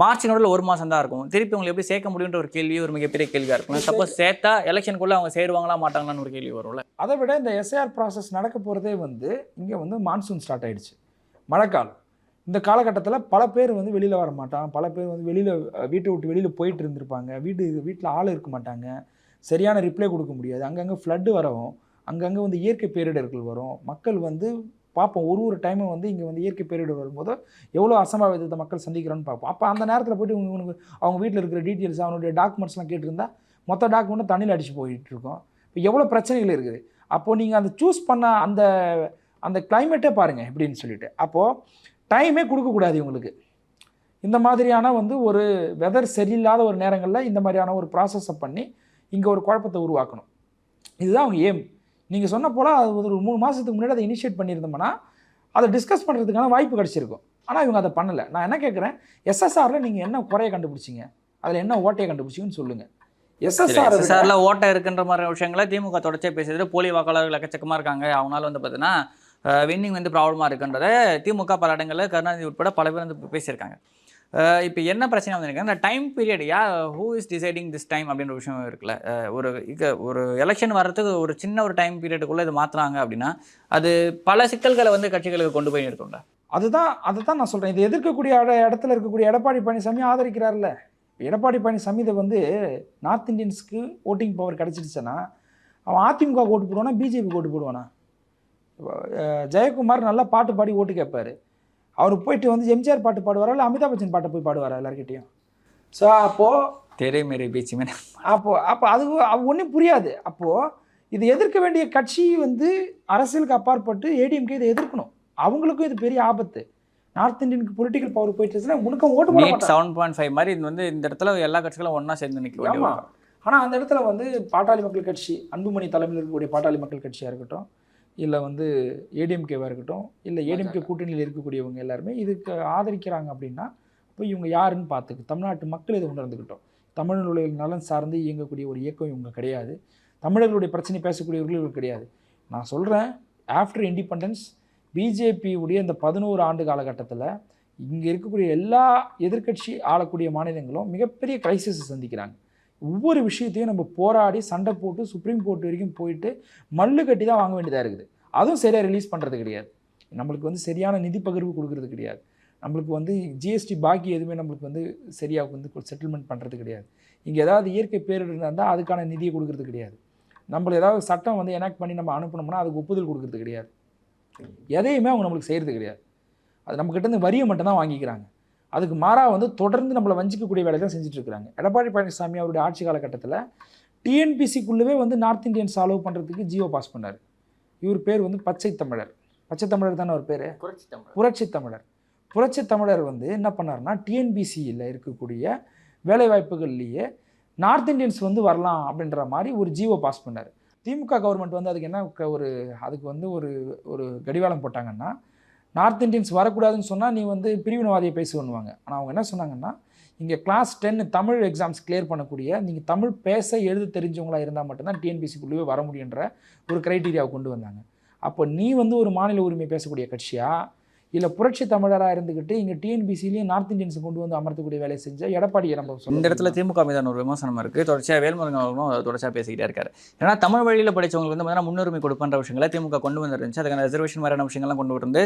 மார்ச் நடுவில் ஒரு மாதம் தான் இருக்கும். திருப்பி அவங்களை எப்படி சேர்க்க முடியுன்ற ஒரு கேள்வி ஒரு மிகப்பெரிய கேள்வியாக இருக்கும். சப்போஸ் சேர்த்தா எலெக்ஷனுக்குள்ளே அவங்க சேருவாங்களா மாட்டாங்களான்னு ஒரு கேள்வி வரும்ல. அதை விட இந்த எஸ்ஐஆர் ப்ராசஸ் நடக்க போகிறதே வந்து இங்கே வந்து மான்சூன் ஸ்டார்ட் ஆகிடுச்சு, மழைக்காலம். இந்த காலகட்டத்தில் பல பேர் வந்து வெளியில் வர மாட்டான், பல பேர் வந்து வீட்டை விட்டு வெளியில் போயிட்டு இருந்திருப்பாங்க, வீட்டில் ஆள் இருக்க மாட்டாங்க, சரியான ரிப்ளை கொடுக்க முடியாது, அங்கங்கே ஃப்ளட்டு வரவும், அங்கங்கே வந்து இயற்கை பேரிடர்கள் வரும். மக்கள் வந்து பார்ப்போம் ஒரு டைமும் வந்து இங்கே வந்து இயற்கை பேரிடர் வரும்போது எவ்வளோ அசம்பாவிதத்தை மக்கள் சந்திக்கிறோன்னு பார்ப்போம். அப்போ அந்த நேரத்தில் போய்ட்டு உனக்கு அவங்க வீட்டில் இருக்கிற டீட்டெயில்ஸ், அவனுடைய டாக்குமெண்ட்ஸ்லாம் கேட்டிருந்தா மொத்த டாக்குமெண்ட்டும் தண்ணியில் அடிச்சு போயிட்டு இருக்கோம். இப்போ எவ்வளோ பிரச்சனைகள் இருக்குது. அப்போது நீங்கள் அந்த சூஸ் பண்ண அந்த கிளைமேட்டே பாருங்கள் எப்படின்னு சொல்லிட்டு. அப்போது டைமே கொடுக்கக்கூடாது இவங்களுக்கு. இந்த மாதிரியான வந்து ஒரு வெதர் சரியில்லாத ஒரு நேரங்களில் இந்த மாதிரியான ஒரு ப்ராசஸை பண்ணி இங்கே ஒரு குழப்பத்தை உருவாக்கணும். இதுதான் அவங்க ஏம். நீங்கள் சொன்ன போல் அது ஒரு 3 மாதத்துக்கு முன்னாடி அதை இனிஷியேட் பண்ணியிருந்தோம்னா அதை டிஸ்கஸ் பண்ணுறதுக்கான வாய்ப்பு கிடச்சிருக்கும். ஆனால் இவங்க அதை பண்ணலை. நான் என்ன கேட்குறேன், எஸ்எஸ்ஆரில் நீங்கள் என்ன குறையை கண்டுபிடிச்சிங்க, அதில் என்ன ஓட்டையை கண்டுபிடிச்சிங்கன்னு சொல்லுங்கள். எஸ்எஸ்ஆரில் ஓட்டை இருக்குன்ற மாதிரி விஷயங்களை திமுக தொடர்ச்சியாக பேசுறது, போலி வாக்காளர்கள் எக்கச்சக்கமாக இருக்காங்க, அவங்களால வந்து பார்த்தீங்கன்னா வின்னிங் வந்து ப்ராப்ளமாக இருக்குன்றதை திமுக பல இடங்களில் கருணாநிதி உட்பட பல பேர் வந்து பேசியிருக்காங்க. இப்போ என்ன பிரச்சனை வந்துருக்கு, இந்த time period who is deciding this time அப்படின்ற விஷயம் இருக்குல்ல. ஒரு எலெக்ஷன் வர்றதுக்கு ஒரு சின்ன ஒரு டைம் பீரியடுக்குள்ளே இது மாற்றுறாங்க அப்படின்னா அது பல சிக்கல்களை வந்து கட்சிகளுக்கு கொண்டு போய் நிறுத்தும்ல. அதை தான் நான் சொல்கிறேன். இது எதிர்க்கக்கூடிய இடத்துல இருக்கக்கூடிய எடப்பாடி பழனிசாமி ஆதரிக்கிறார்ல. எடப்பாடி பழனிசாமி இதை வந்து நார்த் இந்தியன்ஸுக்கு ஓட்டிங் பவர் கிடச்சிடுச்சுன்னா அவன் அதிமுக ஓட்டு போடுவானா, பிஜேபி ஓட்டு போடுவானா? ஜெயக்குமார் நல்லா பாட்டு பாடி ஓட்டு கேட்பார். அவர் போயிட்டு வந்து எம்ஜிஆர் பாட்டு பாடுவாரா, இல்லை அமிதாப் பச்சன் பாட்டை போய் பாடுவாரா எல்லாருக்கிட்டையும்? ஸோ அப்போது தெரிய மாரி பேச்சுமே அப்போ அது ஒன்றும் புரியாது. அப்போது இது எதிர்க்க வேண்டிய கட்சி வந்து அரசியலுக்கு அப்பாற்பட்டு ஏடிஎம்கே இதை எதிர்க்கணும். அவங்களுக்கும் இது பெரிய ஆபத்து. நார்த் இந்தியனுக்கு பொலிட்டிக்கல் பவர் போயிட்டுச்சுன்னா உனக்கு ஓட்டு போட 7.5 மாதிரி இது வந்து இந்த இடத்துல எல்லா கட்சிகளும் ஒன்றா சேர்ந்து நிற்கும். ஆமாம். ஆனால் அந்த இடத்துல வந்து பாட்டாளி மக்கள் கட்சி, அன்புமணி தலைமையில் இருக்கக்கூடிய பாட்டாளி மக்கள் கட்சியாக இருக்கட்டும், இல்லை வந்து ஏடிஎம்கேவாக இருக்கட்டும், இல்லை ஏடிஎம்கே கூட்டணியில் இருக்கக்கூடியவங்க எல்லாருமே இதுக்கு ஆதரிக்கிறாங்க அப்படின்னா இப்போ இவங்க யாருன்னு பார்த்துக்கு தமிழ்நாட்டு மக்கள் இதை உணர்ந்துக்கிட்டோம். தமிழர்களுடைய நலன் சார்ந்து இயங்கக்கூடிய ஒரு இயக்கம் இவங்க கிடையாது. தமிழர்களுடைய பிரச்சனை பேசக்கூடியவர்கள் இவங்க கிடையாது. நான் சொல்கிறேன், ஆஃப்டர் இண்டிபெண்டன்ஸ் பிஜேபியுடைய இந்த 11 ஆண்டு காலகட்டத்தில் இங்கே இருக்கக்கூடிய எல்லா எதிர்க்கட்சி ஆளக்கூடிய மாநிலங்களும் மிகப்பெரிய கிரைசிஸை சந்திக்கிறாங்க. ஒவ்வொரு விஷயத்தையும் நம்ம போராடி சண்டை போட்டு சுப்ரீம் கோர்ட் வரைக்கும் போயிட்டு மல்லு கட்டி தான் வாங்க வேண்டியதாக இருக்குது. அதுவும் சரியாக ரிலீஸ் பண்ணுறது கிடையாது. நம்மளுக்கு வந்து சரியான நிதி பகிர்வு கொடுக்கறது கிடையாது. நம்மளுக்கு வந்து ஜிஎஸ்டி பாக்கி எதுவுமே நம்மளுக்கு வந்து சரியாக வந்து செட்டில்மெண்ட் பண்ணுறது கிடையாது. இங்கே ஏதாவது இயற்கை பேரிடர் இருந்தால் அதுக்கான நிதியை கொடுக்கறது கிடையாது. நம்மள ஏதாவது சட்டம் வந்து எனாக்ட் பண்ணி நம்ம அனுப்பினோம்னா அதுக்கு ஒப்புதல் கொடுக்கறது கிடையாது. எதையுமே அவங்க நம்மளுக்கு செய்கிறது கிடையாது. அது நம்மக்கிட்டேருந்து வரியை மட்டும்தான் வாங்கிக்கிறாங்க. அதுக்கு மாறாக வந்து தொடர்ந்து நம்மளை வஞ்சிக்கக்கூடிய வேலை தான் செஞ்சுட்ருக்குறாங்க. எடப்பாடி பழனிசாமி அவருடைய ஆட்சி காலகட்டத்தில் டிஎன்பிசிக்குள்ளவே வந்து நார்த் இந்தியன்ஸ் அலோவ் பண்ணுறதுக்கு ஜியோ பாஸ் பண்ணார். இவர் பேர் வந்து பச்சை தமிழர். பச்சை தமிழர் தானே அவர் பேர்? புரட்சி தமிழர். புரட்சி தமிழர் வந்து என்ன பண்ணார்னா டிஎன்பிசியில் இருக்கக்கூடிய வேலைவாய்ப்புகள்லேயே நார்த் இந்தியன்ஸ் வந்து வரலாம் அப்படின்ற மாதிரி ஒரு ஜியோ பாஸ் பண்ணார். திமுக கவர்மெண்ட் வந்து அதுக்கு என்ன அதுக்கு வந்து ஒரு ஒரு கடிவாளம் போட்டாங்கன்னா, நார்த் இந்தியன்ஸ் வரக்கூடாதுன்னு சொன்னால் நீ வந்து பிரிவினவாதியை பேசுவாங்க. ஆனால் அவங்க என்ன சொன்னாங்கன்னா, இங்கே கிளாஸ் 10 தமிழ் எக்ஸாம்ஸ் கிளியர் பண்ணக்கூடிய நீங்கள் தமிழ் பேச எழுத தெரிஞ்சவங்களா இருந்தால் மட்டும்தான் டிஎன்பிசிக்குள்ளேயே வர முடியுன்ற ஒரு கிரைட்டீரியாவை கொண்டு வந்தாங்க. அப்போ நீ வந்து ஒரு மாநில உரிமை பேசக்கூடிய கட்சியா, இல்லை புரட்சி தமிழராக இருந்துக்கிட்டு இங்கே டிஎன்பிசிலையும் நார்த் இந்தியன்ஸை கொண்டு வந்து அமர்த்தக்கூடிய வேலையை செஞ்ச எடப்பாடியை நம்ம இந்த இடத்துல திமுக மீதான ஒரு விமர்சனம் இருக்குது. தொடர்ச்சியாக வேல்முருகன் அவர்களும் தொடர்ச்சியாக பேசிக்கிட்டே இருக்காரு. ஏன்னா தமிழ் வழியில் படித்தவங்களுக்கு வந்து பார்த்தீங்கன்னா முன்னுரிமை கொடுப்பன்ற விஷயங்களை திமுக கொண்டு வந்துருந்துச்சு. அதுக்கான ரிசர்வேஷன் மாதிரியான விஷயங்கள்லாம் கொண்டு வந்து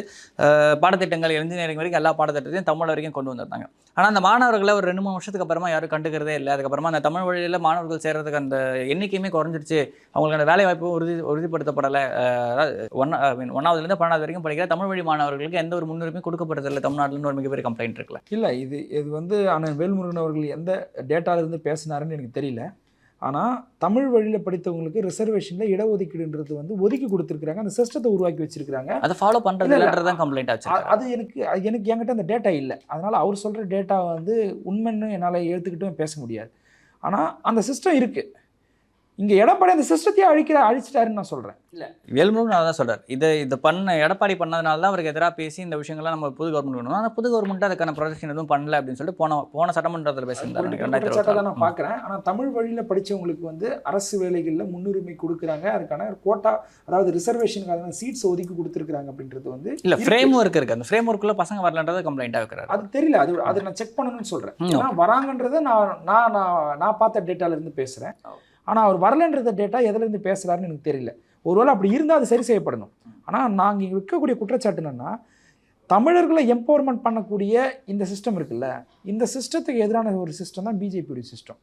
பாடத்திட்டங்கள் இன்ஜினியரிங் வரைக்கும் எல்லா பாடத்திட்டத்தையும் தமிழ் வரைக்கும் கொண்டு வந்திருந்தாங்க. ஆனால் அந்த மாணவர்களை ஒரு 2-3 வருஷத்துக்கு அப்புறமா யாரும் கண்டுக்கிறதே இல்லை. அதுக்கப்புறமா அந்த தமிழ் வழியில் மாணவர்கள் சேர்றதுக்கு அந்த எண்ணிக்கையுமே குறைஞ்சிருச்சு. அவங்களுக்கான வேலை வாய்ப்பு உறுதிப்படுத்தப்படலை. அதாவது 1ஆவதுலேருந்து 12ஆவது வரைக்கும் படிக்கிற தமிழ் வழி மாணவர்களுக்கு எந்த ஒரு முன்னுரிமை கொடுக்கப்படுறதில்லை தமிழ்நாட்டில் ஒரு மிகப்பெரிய கம்ப்ளைண்ட் இருக்குல்ல. இல்லை, இது வந்து ஆனால் வேல்முருகன் அவர்கள் எந்த டேட்டாவிலேருந்து பேசினாருன்னு எனக்கு தெரியல. ஆனால் தமிழ் வழியில் படித்தவங்களுக்கு ரிசர்வேஷனில் இடஒதுக்கீடுன்றது வந்து ஒதுக்கி கொடுத்துருக்காங்க. அந்த சிஸ்டத்தை உருவாக்கி வச்சிருக்காங்க. அதை ஃபாலோ பண்ணுறதுதான் கம்ப்ளைண்ட் ஆச்சு. அது எனக்கு என்கிட்ட அந்த டேட்டா இல்லை. அதனால் அவர் சொல்கிற டேட்டா வந்து உண்மைன்னு என்னால் எடுத்துக்கிட்டும் பேச முடியாது. ஆனால் அந்த சிஸ்டம் இருக்குது. இங்கே எடப்பாடி அந்த சிஸ்டத்தையே அழிச்சிட்டாருன்னு நான் சொல்கிறேன். இல்லை, வேல்முருகன் அதான் சொல்கிறார். இதை பண்ண எடப்பாடி பண்ணதுனால தான் அவருக்கு எதிராக பேசி இந்த விஷயங்கள்லாம் நம்ம புது கவர்மெண்ட் வேணும். ஆனால் புது கவர்மெண்ட் அதுக்கான ப்ரொடெக்ஷன் எதுவும் பண்ணல அப்படின்னு சொல்லிட்டு போன சட்டமன்றத்தில் பேசியிருந்தாங்க. தான் நான் பார்க்குறேன். ஆனால் தமிழ் வழியில் படித்தவங்களுக்கு வந்து அரசு வேலைகளில் முன்னுரிமை கொடுக்குறாங்க. அதுக்கான கோட்டா, அதாவது ரிசர்வேஷனுக்கான சீட்ஸ் ஒதுக்கி கொடுத்துருக்காங்க அப்படின்றது வந்து இல்லை, ஃப்ரேம் ஒர்க் இருக்குது. அந்த ஃப்ரேம் ஒர்க்குள்ள பசங்க வரலன்றதை கம்ப்ளைண்ட்டாக இருக்கிறார். அது தெரியல. அது நான் செக் பண்ணணும்னு சொல்கிறேன். ஏன்னா வராங்கன்றதை நான் பார்த்த டேட்டாலேருந்து பேசுகிறேன். ஆனால் அவர் வரலன்ற டேட்டா எதுலேருந்து பேசுகிறாருன்னு எனக்கு தெரியல. ஒருவேளை அப்படி இருந்தால் அது சரி செய்யப்படணும். ஆனால் நாங்கள் இங்கே வைக்கக்கூடிய குற்றச்சாட்டு என்னென்னா, தமிழர்களை எம்பவர்மெண்ட் பண்ணக்கூடிய இந்த சிஸ்டம் இருக்குல்ல, இந்த சிஸ்டத்துக்கு எதிரான ஒரு சிஸ்டம் தான் பிஜேபியுடைய சிஸ்டம்.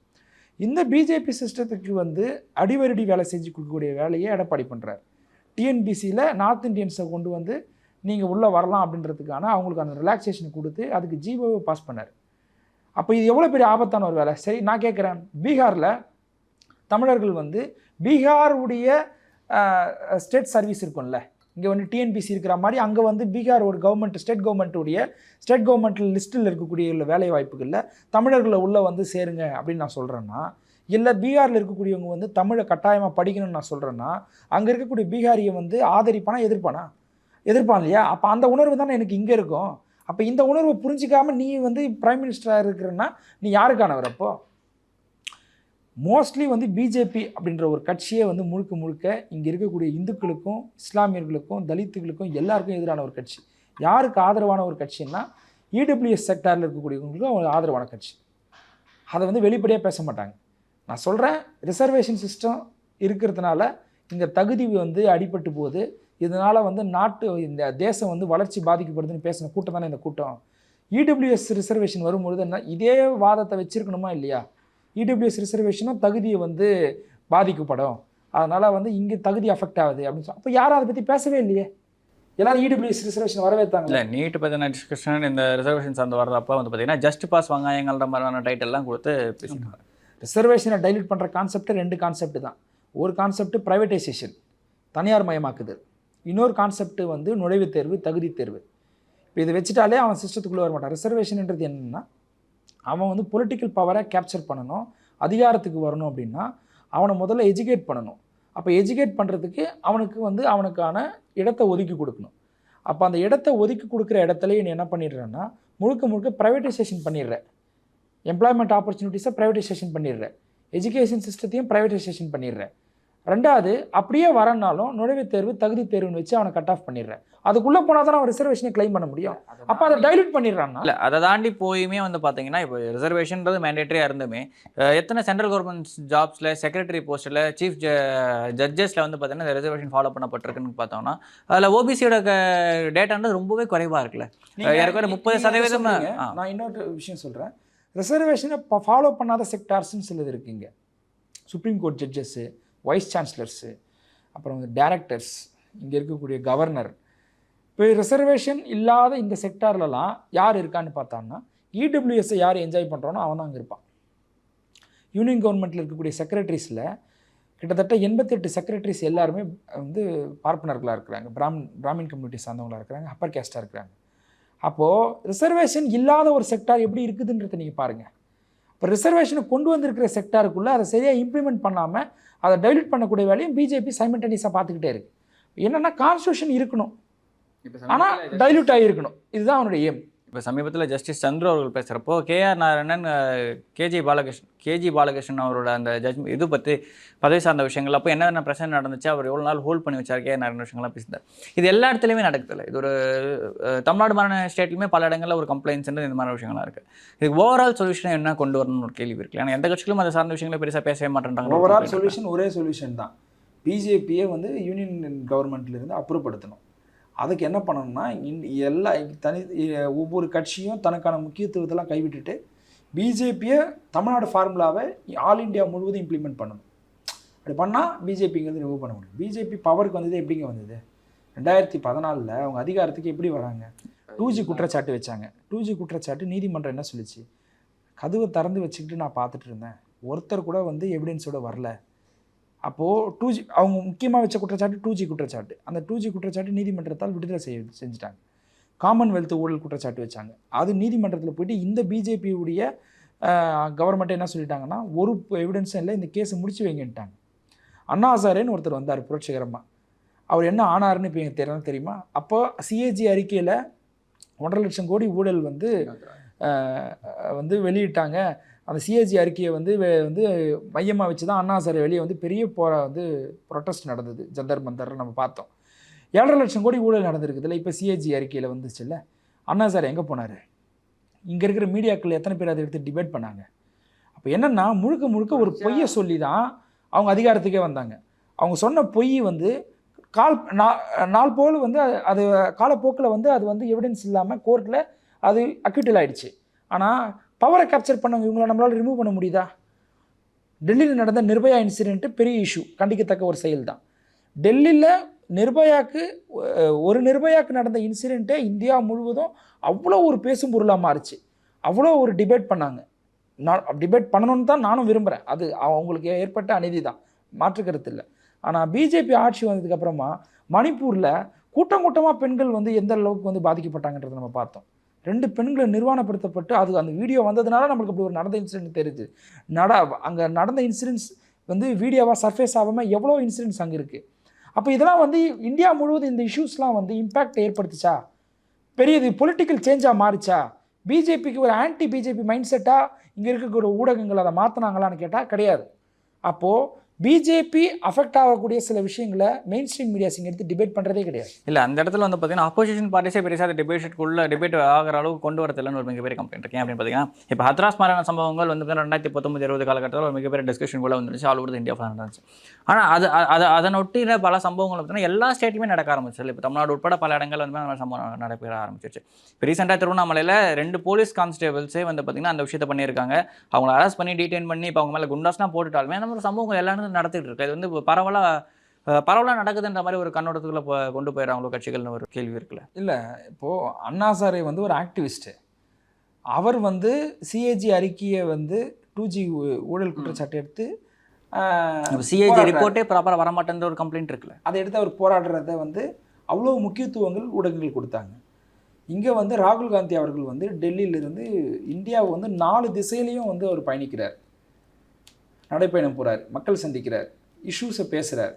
இந்த பிஜேபி சிஸ்டத்துக்கு வந்து அடிவருடி வேலை செஞ்சு கொடுக்கக்கூடிய வேலையை எடப்பாடி பண்ணுறாரு. டிஎன்பிசியில் நார்த் இந்தியன்ஸை கொண்டு வந்து நீங்கள் உள்ளே வரலாம் அப்படின்றதுக்கான அவங்களுக்கான ரிலாக்ஸேஷன் கொடுத்து அதுக்கு ஜிஓவை பாஸ் பண்ணார். அப்போ இது எவ்வளோ பெரிய ஆபத்தான ஒரு வேலை. சரி, நான் கேட்குறேன், பீகாரில் தமிழர்கள் வந்து பீகாருடைய ஸ்டேட் சர்வீஸ் இருக்கும்ல, இங்கே வந்து டிஎன்பிசி இருக்கிற மாதிரி அங்கே வந்து பீகார் ஒரு ஸ்டேட் கவர்மெண்ட் லிஸ்ட்டில் இருக்கக்கூடிய வேலை வாய்ப்புகளில் தமிழர்களை உள்ளே வந்து சேருங்க அப்படின்னு நான் சொல்கிறேன்னா, இல்லை பீகாரில் இருக்கக்கூடியவங்க வந்து தமிழை கட்டாயமாக படிக்கணும்னு நான் சொல்கிறேன்னா, அங்கே இருக்கக்கூடிய பீகாரியை வந்து ஆதரிப்பானா எதிர்ப்பான் இல்லையா? அப்போ அந்த உணர்வு தானே எனக்கு இங்கே இருக்கும். அப்போ இந்த உணர்வை புரிஞ்சிக்காமல் நீ வந்து பிரைம் மினிஸ்டராக இருக்கிறன்னா நீ யாருக்கானவர்? அப்போ மோஸ்ட்லி வந்து பிஜேபி அப்படின்ற ஒரு கட்சியே வந்து முழுக்க இங்கே இருக்கக்கூடிய இந்துக்களுக்கும் இஸ்லாமியர்களுக்கும் தலித்துகளுக்கும் எல்லாருக்கும் எதிரான ஒரு கட்சி. யாருக்கு ஆதரவான ஒரு கட்சின்னா இடபிள்யூஎஸ் செக்டாரில் இருக்கக்கூடியவங்களுக்கும் அவங்க ஆதரவான கட்சி. அதை வந்து வெளிப்படையாக பேச மாட்டாங்க. நான் சொல்கிறேன், ரிசர்வேஷன் சிஸ்டம் இருக்கிறதுனால இங்கே தகுதி வந்து அடிபட்டு போகுது. இதனால் வந்து இந்த தேசம் வந்து வளர்ச்சி பாதிக்கப்படுதுன்னு பேசின கூட்டம் தானே இந்த கூட்டம். இடபிள்யூஎஸ் ரிசர்வேஷன் வரும்பொழுது என்ன இதே வாதத்தை வச்சுருக்கணுமா இல்லையா? இடபிள்யூஎஸ் ரிசர்வேஷனும் தகுதியை வந்து பாதிக்கப்படும், அதனால் வந்து இங்கே தகுதி அஃபெக்ட் ஆகுது அப்படின்னு சொல்லி அப்போ யாரும் அதை பற்றி பேசவே இல்லையே. எல்லாரும் இடபிள்யூஎஸ் ரிசர்வேஷன் வரவேற்றாங்க. இல்லை, நீட் பற்றின டிஸ்கஷன் இந்த ரிசர்வேஷன் சார்ந்து வர்றப்போ வந்து பார்த்தீங்கன்னா ஜஸ்ட் பாஸ் வாங்காயங்கள்ன்ற மாதிரியான டைட்டில்லாம் கொடுத்து பேசினாங்க. ரிசர்வேஷனை டைல்யூட் பண்ணுற கான்செப்ட் 2 கான்செப்ட் தான். ஒரு கான்செப்ட் ப்ரைவேட்டைசேஷன், தனியார் மயமாக்குதல். இன்னொரு கான்செப்ட் வந்து நுழைவுத் தேர்வு, தகுதி தேர்வு. இப்போ இதை வச்சுட்டாலே அவன் சிஸ்டத்துக்குள்ளே வர மாட்டான். ரிசர்வேஷன்ன்றது என்னென்னா, அவன் வந்து பொலிட்டிக்கல் பவரை கேப்சர் பண்ணணும், அதிகாரத்துக்கு வரணும் அப்படின்னா அவனை முதல்ல எஜுகேட் பண்ணணும். அப்போ எஜுகேட் பண்ணுறதுக்கு அவனுக்கு வந்து அவனுக்கான இடத்தை ஒதுக்கி கொடுக்கணும். அப்போ அந்த இடத்தை ஒதுக்கி கொடுக்குற இடத்துலையே நீ என்ன பண்ணிடுறேன்னா முழுக்க ப்ரைவேட்டைசேஷன் பண்ணிடுற. எம்ப்ளாய்மெண்ட் ஆப்பர்ச்சுனிட்டிஸை ப்ரைவேட்டைசேஷன் பண்ணிடுற, எஜுகேஷன் சிஸ்டத்தையும் ப்ரைவேட்டைசேஷன் பண்ணிடுற. ரெண்டாவது, அப்படியே வரனாலும் நுழைவுத் தேர்வு, தகுதி தேர்வுன்னு வச்சு அவனை கட் ஆஃப் பண்ணிடுறேன். அதுக்குள்ளே போனால் தான் அவன் ரிசர்வேஷனை கிளைம் பண்ண முடியும். அப்போ அதை டைல்யூட் பண்ணிடுறான்னா இல்லை, அதை தாண்டி போயுமே வந்து பார்த்தீங்கன்னா இப்போ ரிசர்வேஷன்றது மேண்டேட்டரியாக இருந்துமே எத்தனை சென்ட்ரல் கவர்மெண்ட் ஜாப்ஸில் செக்ரட்டரி போஸ்ட்டில் சீஃப் ஜட்ஜஸில் வந்து பார்த்தீங்கன்னா இந்த ரிசர்வேஷன் ஃபாலோ பண்ணப்பட்டிருக்குன்னு பார்த்தோம்னா அதில் ஓபிசியோட டேட்டான்றது ரொம்பவே குறைவாக இருக்குல்ல. எனக்கு 30%. நான் இன்னொரு விஷயம் சொல்கிறேன், ரிசர்வேஷனை ஃபாலோ பண்ணாத செக்டார்ஸ்ன்னு சிலது இருக்குங்க. சுப்ரீம் கோர்ட் ஜட்ஜஸ்ஸு, வைஸ் சான்சலர்ஸு, அப்புறம் வந்து டைரக்டர்ஸ், இங்கே இருக்கக்கூடிய கவர்னர். இப்போ ரிசர்வேஷன் இல்லாத இந்த செக்டார்லலாம் யார் இருக்கான்னு பார்த்தோம்னா இடபிள்யூஎஸ்ஸை யார் என்ஜாய் பண்ணுறானோ அவன் தான் அங்கே இருப்பான். யூனியன் கவர்மெண்ட்டில் இருக்கக்கூடிய செக்ரட்டரிஸில் கிட்டத்தட்ட 88 செக்ரட்டரிஸ் எல்லாருமே வந்து பார்ப்பனர்களாக இருக்கிறாங்க, பிராமின் கம்யூனிட்டி சார்ந்தவங்களாக இருக்கிறாங்க, அப்பர் கேஸ்ட்டாக இருக்கிறாங்க. அப்போது ரிசர்வேஷன் இல்லாத ஒரு செக்டார் எப்படி இருக்குதுன்றதை நீங்கள் பாருங்கள். இப்போ ரிசர்வேஷனை கொண்டு வந்திருக்கிற செக்டாருக்குள்ளே அதை சரியாக இம்ப்ளிமெண்ட் பண்ணாமல் அதை டைல்யூட் பண்ணக்கூடிய வேலையும் பிஜேபி சைமல்டேனியஸாக பார்த்துக்கிட்டே இருக்குது. என்னென்னா கான்ஸ்டியூஷன் இருக்கணும், ஆனால் டைல்யூட் ஆகியிருக்கணும். இதுதான் அவனுடைய ஏம். இப்போ சமீபத்தில் ஜஸ்டிஸ் சந்திர அவர்கள் பேசுகிறப்போ கேஆர் நாராயணன் கேஜி பாலகிருஷ்ணன் அவரோட அந்த ஜட்ஜ்மெண்ட் இது பற்றி பதவி சார்ந்த விஷயங்கள் அப்போ என்னென்ன பிரச்சனை நடந்துச்சு, அவர் எவ்வளோ நாள் ஹோல்ட் பண்ணி வச்சார், கேஆர் நாராயணன் விஷயங்கள்லாம் பேசினார். இது எல்லா இடத்துலையுமே நடக்குதுல்ல. இது ஒரு தமிழ்நாடு மாதிரி ஸ்டேட்லையுமே பல இடங்களில் ஒரு கம்ப்ளைண்ட்ஸ் இந்த மாதிரி விஷயங்கள்லாம் இருக்குது. இதுக்கு ஓவரால் சொல்யூஷன் என்ன கொண்டு வரணும்னு ஒரு கேள்வி இருக்குது. ஆனால் எந்த கட்சிகளும் அதை சார்ந்த விஷயங்களை பெருசாக பேசவே மாட்டேன்றாங்க. ஓவரால் சொல்யூஷன் ஒரே சொல்யூஷன் தான். பிஜேபியை வந்து யூனியன் கவர்மெண்ட்லேருந்து அப்புறப்படுத்தணும். அதுக்கு என்ன பண்ணணும்னா எல்லா ஒவ்வொரு கட்சியும் தனக்கான முக்கியத்துவத்தெல்லாம் கைவிட்டுட்டு பிஜேபியை தமிழ்நாடு ஃபார்முலாவை ஆல் இண்டியா முழுவதும் இம்ப்ளிமெண்ட் பண்ணணும். அப்படி பண்ணால் பிஜேபிங்கிறது ரிமூவ் பண்ண முடியும். பிஜேபி பவருக்கு வந்தது எப்படிங்க வந்தது? 2014 அவங்க அதிகாரத்துக்கு எப்படி வராங்க? 2G குற்றச்சாட்டு வச்சாங்க. 2G குற்றச்சாட்டு நீதிமன்றம் என்ன சொல்லிச்சு? கதவை திறந்து வச்சுக்கிட்டு நான் பார்த்துட்டு இருந்தேன், ஒருத்தர் கூட வந்து எவிடன்ஸோடு வரல. அப்போது 2G அவங்க முக்கியமாக வச்ச குற்றச்சாட்டு 2G குற்றச்சாட்டு. அந்த 2G குற்றச்சாட்டு நீதிமன்றத்தால் விடுதலை செஞ்சுட்டாங்க. காமன்வெல்த் ஊழல் குற்றச்சாட்டு வச்சாங்க. அது நீதிமன்றத்தில் போயிட்டு இந்த பிஜேபியுடைய கவர்மெண்ட்டை என்ன சொல்லிட்டாங்கன்னா, ஒரு எவிடன்ஸும் இல்லை, இந்த கேஸை முடிச்சு வைங்கன்ட்டாங்க. அண்ணா ஹசாரேன்னு ஒருத்தர் வந்தார் புரட்சிகரமாக. அவர் என்ன ஆனார்னு இப்போ எனக்கு தெரியலாம் தெரியுமா? அப்போ சிஏஜி அறிக்கையில் 1.5 லட்சம் கோடி ஊழல் வந்து வெளியிட்டாங்க. அந்த சிஏஜி அறிக்கையை வந்து மையமாக வச்சு தான் அண்ணா ஹசாரே வெளியே வந்து பெரிய ப்ரொட்டஸ்ட் நடந்தது. ஜந்தர் மந்தர் நம்ம பார்த்தோம். 7.5 லட்சம் கோடி ஊழல் நடந்திருக்குதுல்ல. இப்போ சிஏஜி அறிக்கையில் வந்துச்சுல்ல. அண்ணா ஹசாரே எங்கே போனார்? இங்கே இருக்கிற மீடியாக்கள் எத்தனை பேர் அதை எடுத்து டிபேட் பண்ணாங்க? அப்போ என்னென்னா முழுக்க ஒரு பொய்யை சொல்லி தான் அவங்க அதிகாரத்துக்கே வந்தாங்க. அவங்க சொன்ன பொய் வந்து நாள் போல் வந்து அது காலப்போக்கில் வந்து அது வந்து எவிடன்ஸ் இல்லாமல் கோர்ட்டில் அது அக்யூட்டல் ஆகிடுச்சு. ஆனால் பவரை கேப்சர் பண்ணவங்க இவங்கள நம்மளால் ரிமூவ் பண்ண முடியுதா? டெல்லியில் நடந்த நிர்பயா இன்சிடென்ட்டு பெரிய இஷ்யூ, கண்டிக்கத்தக்க ஒரு செயல் தான். டெல்லியில் நிர்பயாக்கு நடந்த இன்சிடென்ட்டே இந்தியா முழுவதும் அவ்வளோ ஒரு பேசும் பொருளாக மாறிச்சு. அவ்வளோ ஒரு டிபேட் பண்ணாங்க. டிபேட் பண்ணணும்னு தான் நானும் விரும்புகிறேன். அது அவங்களுக்கு ஏற்பட்ட அநீதி தான், மாற்றுக்கருத்து இல்லை. ஆனால் பிஜேபி ஆட்சி வந்ததுக்கப்புறமா மணிப்பூரில் கூட்டமாக பெண்கள் வந்து எந்த அளவுக்கு வந்து பாதிக்கப்பட்டாங்கன்றதை நம்ம பார்த்தோம். 2 பெண்களை நிர்வாணப்படுத்தப்பட்டு அந்த வீடியோ வந்ததுனால நம்மளுக்கு அப்படி ஒரு நடந்த இன்சிடென்ட் தெரியுது. அங்கே நடந்த இன்சிடென்ட்ஸ் வந்து வீடியோவாக சர்ஃபேஸ் ஆகாமல் எவ்வளோ இன்சிடென்ட்ஸ் அங்கே இருக்குது. அப்போ இதெல்லாம் வந்து இந்தியா முழுவதும் இந்த இஷ்யூஸ்லாம் வந்து இம்பேக்ட் ஏற்படுத்துச்சா? பெரிய பொலிட்டிக்கல் சேஞ்சாக மாறிச்சா? பிஜேபிக்கு ஒரு ஆன்டி பிஜேபி மைண்ட் செட்டாக இங்கே இருக்கக்கூடிய ஊடகங்கள் அதை மாற்றினாங்களான்னு கேட்டால் கிடையாது. அப்போது பிஜேபி அஃபெக்ட் ஆகக்கூடிய சில விஷயங்களை மெயின் ஸ்ட்ரீம் மீடியாஸ் இங்கே எடுத்து டிபேட் பண்ணுறதே கிடையாது. இல்லை, அந்த இடத்துல வந்து பார்த்தீங்கன்னா அப்போசிஷன் பார்ட்டிஸே பெருசாக டிபேட் ஆகிற அளவுக்கு கொண்டு வரதில்லைன்னு ஒரு மிகப்பெரிய கம்ப்ளைண்ட் இருக்கேன். அப்படின்னு பார்த்தீங்கன்னா இப்போ ஹத்ராஸ் மாதிரியான சம்பவங்கள் வந்து 2019-20 காலகட்டத்தில் ஒரு மிகப்பெரிய டிஸ்கஷன் கூட வந்துருச்சு. ஆல் ஓவர் இந்தியா ஃபுல்லாக நடந்துச்சு. ஆனால் அதனொட்டின பல சம்பவங்கள் பார்த்தீங்கன்னா எல்லா ஸ்டேட்லையுமே நடக்க ஆரம்பிச்சிருச்சு. இப்போ தமிழ்நாடு உட்பட பல இடங்கள் வந்து அந்த சம்பவம் நடைபெற ஆரம்பிச்சிருச்சு. இப்போ ரீசெண்டாக திருவண்ணாமலையில் 2 போலீஸ் கான்ஸ்டேபிள்ஸே வந்து பார்த்தீங்கன்னா அந்த விஷயத்தை பண்ணியிருக்காங்க. அவங்களை அரெஸ்ட் பண்ணி டீடைன் பண்ணி இப்போ அவங்க மேலே குண்டாஸ்லாம் போட்டுட்டாலுமே அந்த மாதிரி சம்பவங்கள் எல்லாரும் நடத்திட்டு இருக்கு. இது வந்து பரவலாக நடக்குதுன்ற மாதிரி ஒரு கண்ணோட்டத்துக்குள்ள கொண்டு போயிடறாங்களோ கட்சிகள்னு ஒரு கேள்வி இருக்குல்ல. இல்லை, இப்போது அண்ணா ஹசாரே வந்து ஒரு ஆக்டிவிஸ்ட்டு. அவர் வந்து சிஏஜி அறிக்கையை வந்து 2G ஊழல் குற்றச்சாட்டு எடுத்து சிஏஜி ரிப்போர்ட்டே ப்ராப்பராக வரமாட்டேன்ற ஒரு கம்ப்ளைண்ட் இருக்குல்ல. அதை எடுத்து அவர் போராடுறத வந்து அவ்வளோ முக்கியத்துவங்கள் ஊடகங்கள் கொடுத்தாங்க. இங்கே வந்து ராகுல் காந்தி அவர்கள் வந்து டெல்லியிலிருந்து இந்தியாவை வந்து 4 திசையிலையும் வந்து அவர் பயணிக்கிறார், நடைப்பயணம் போகிறார், மக்கள் சந்திக்கிறார், இஷ்யூஸை பேசுகிறார்,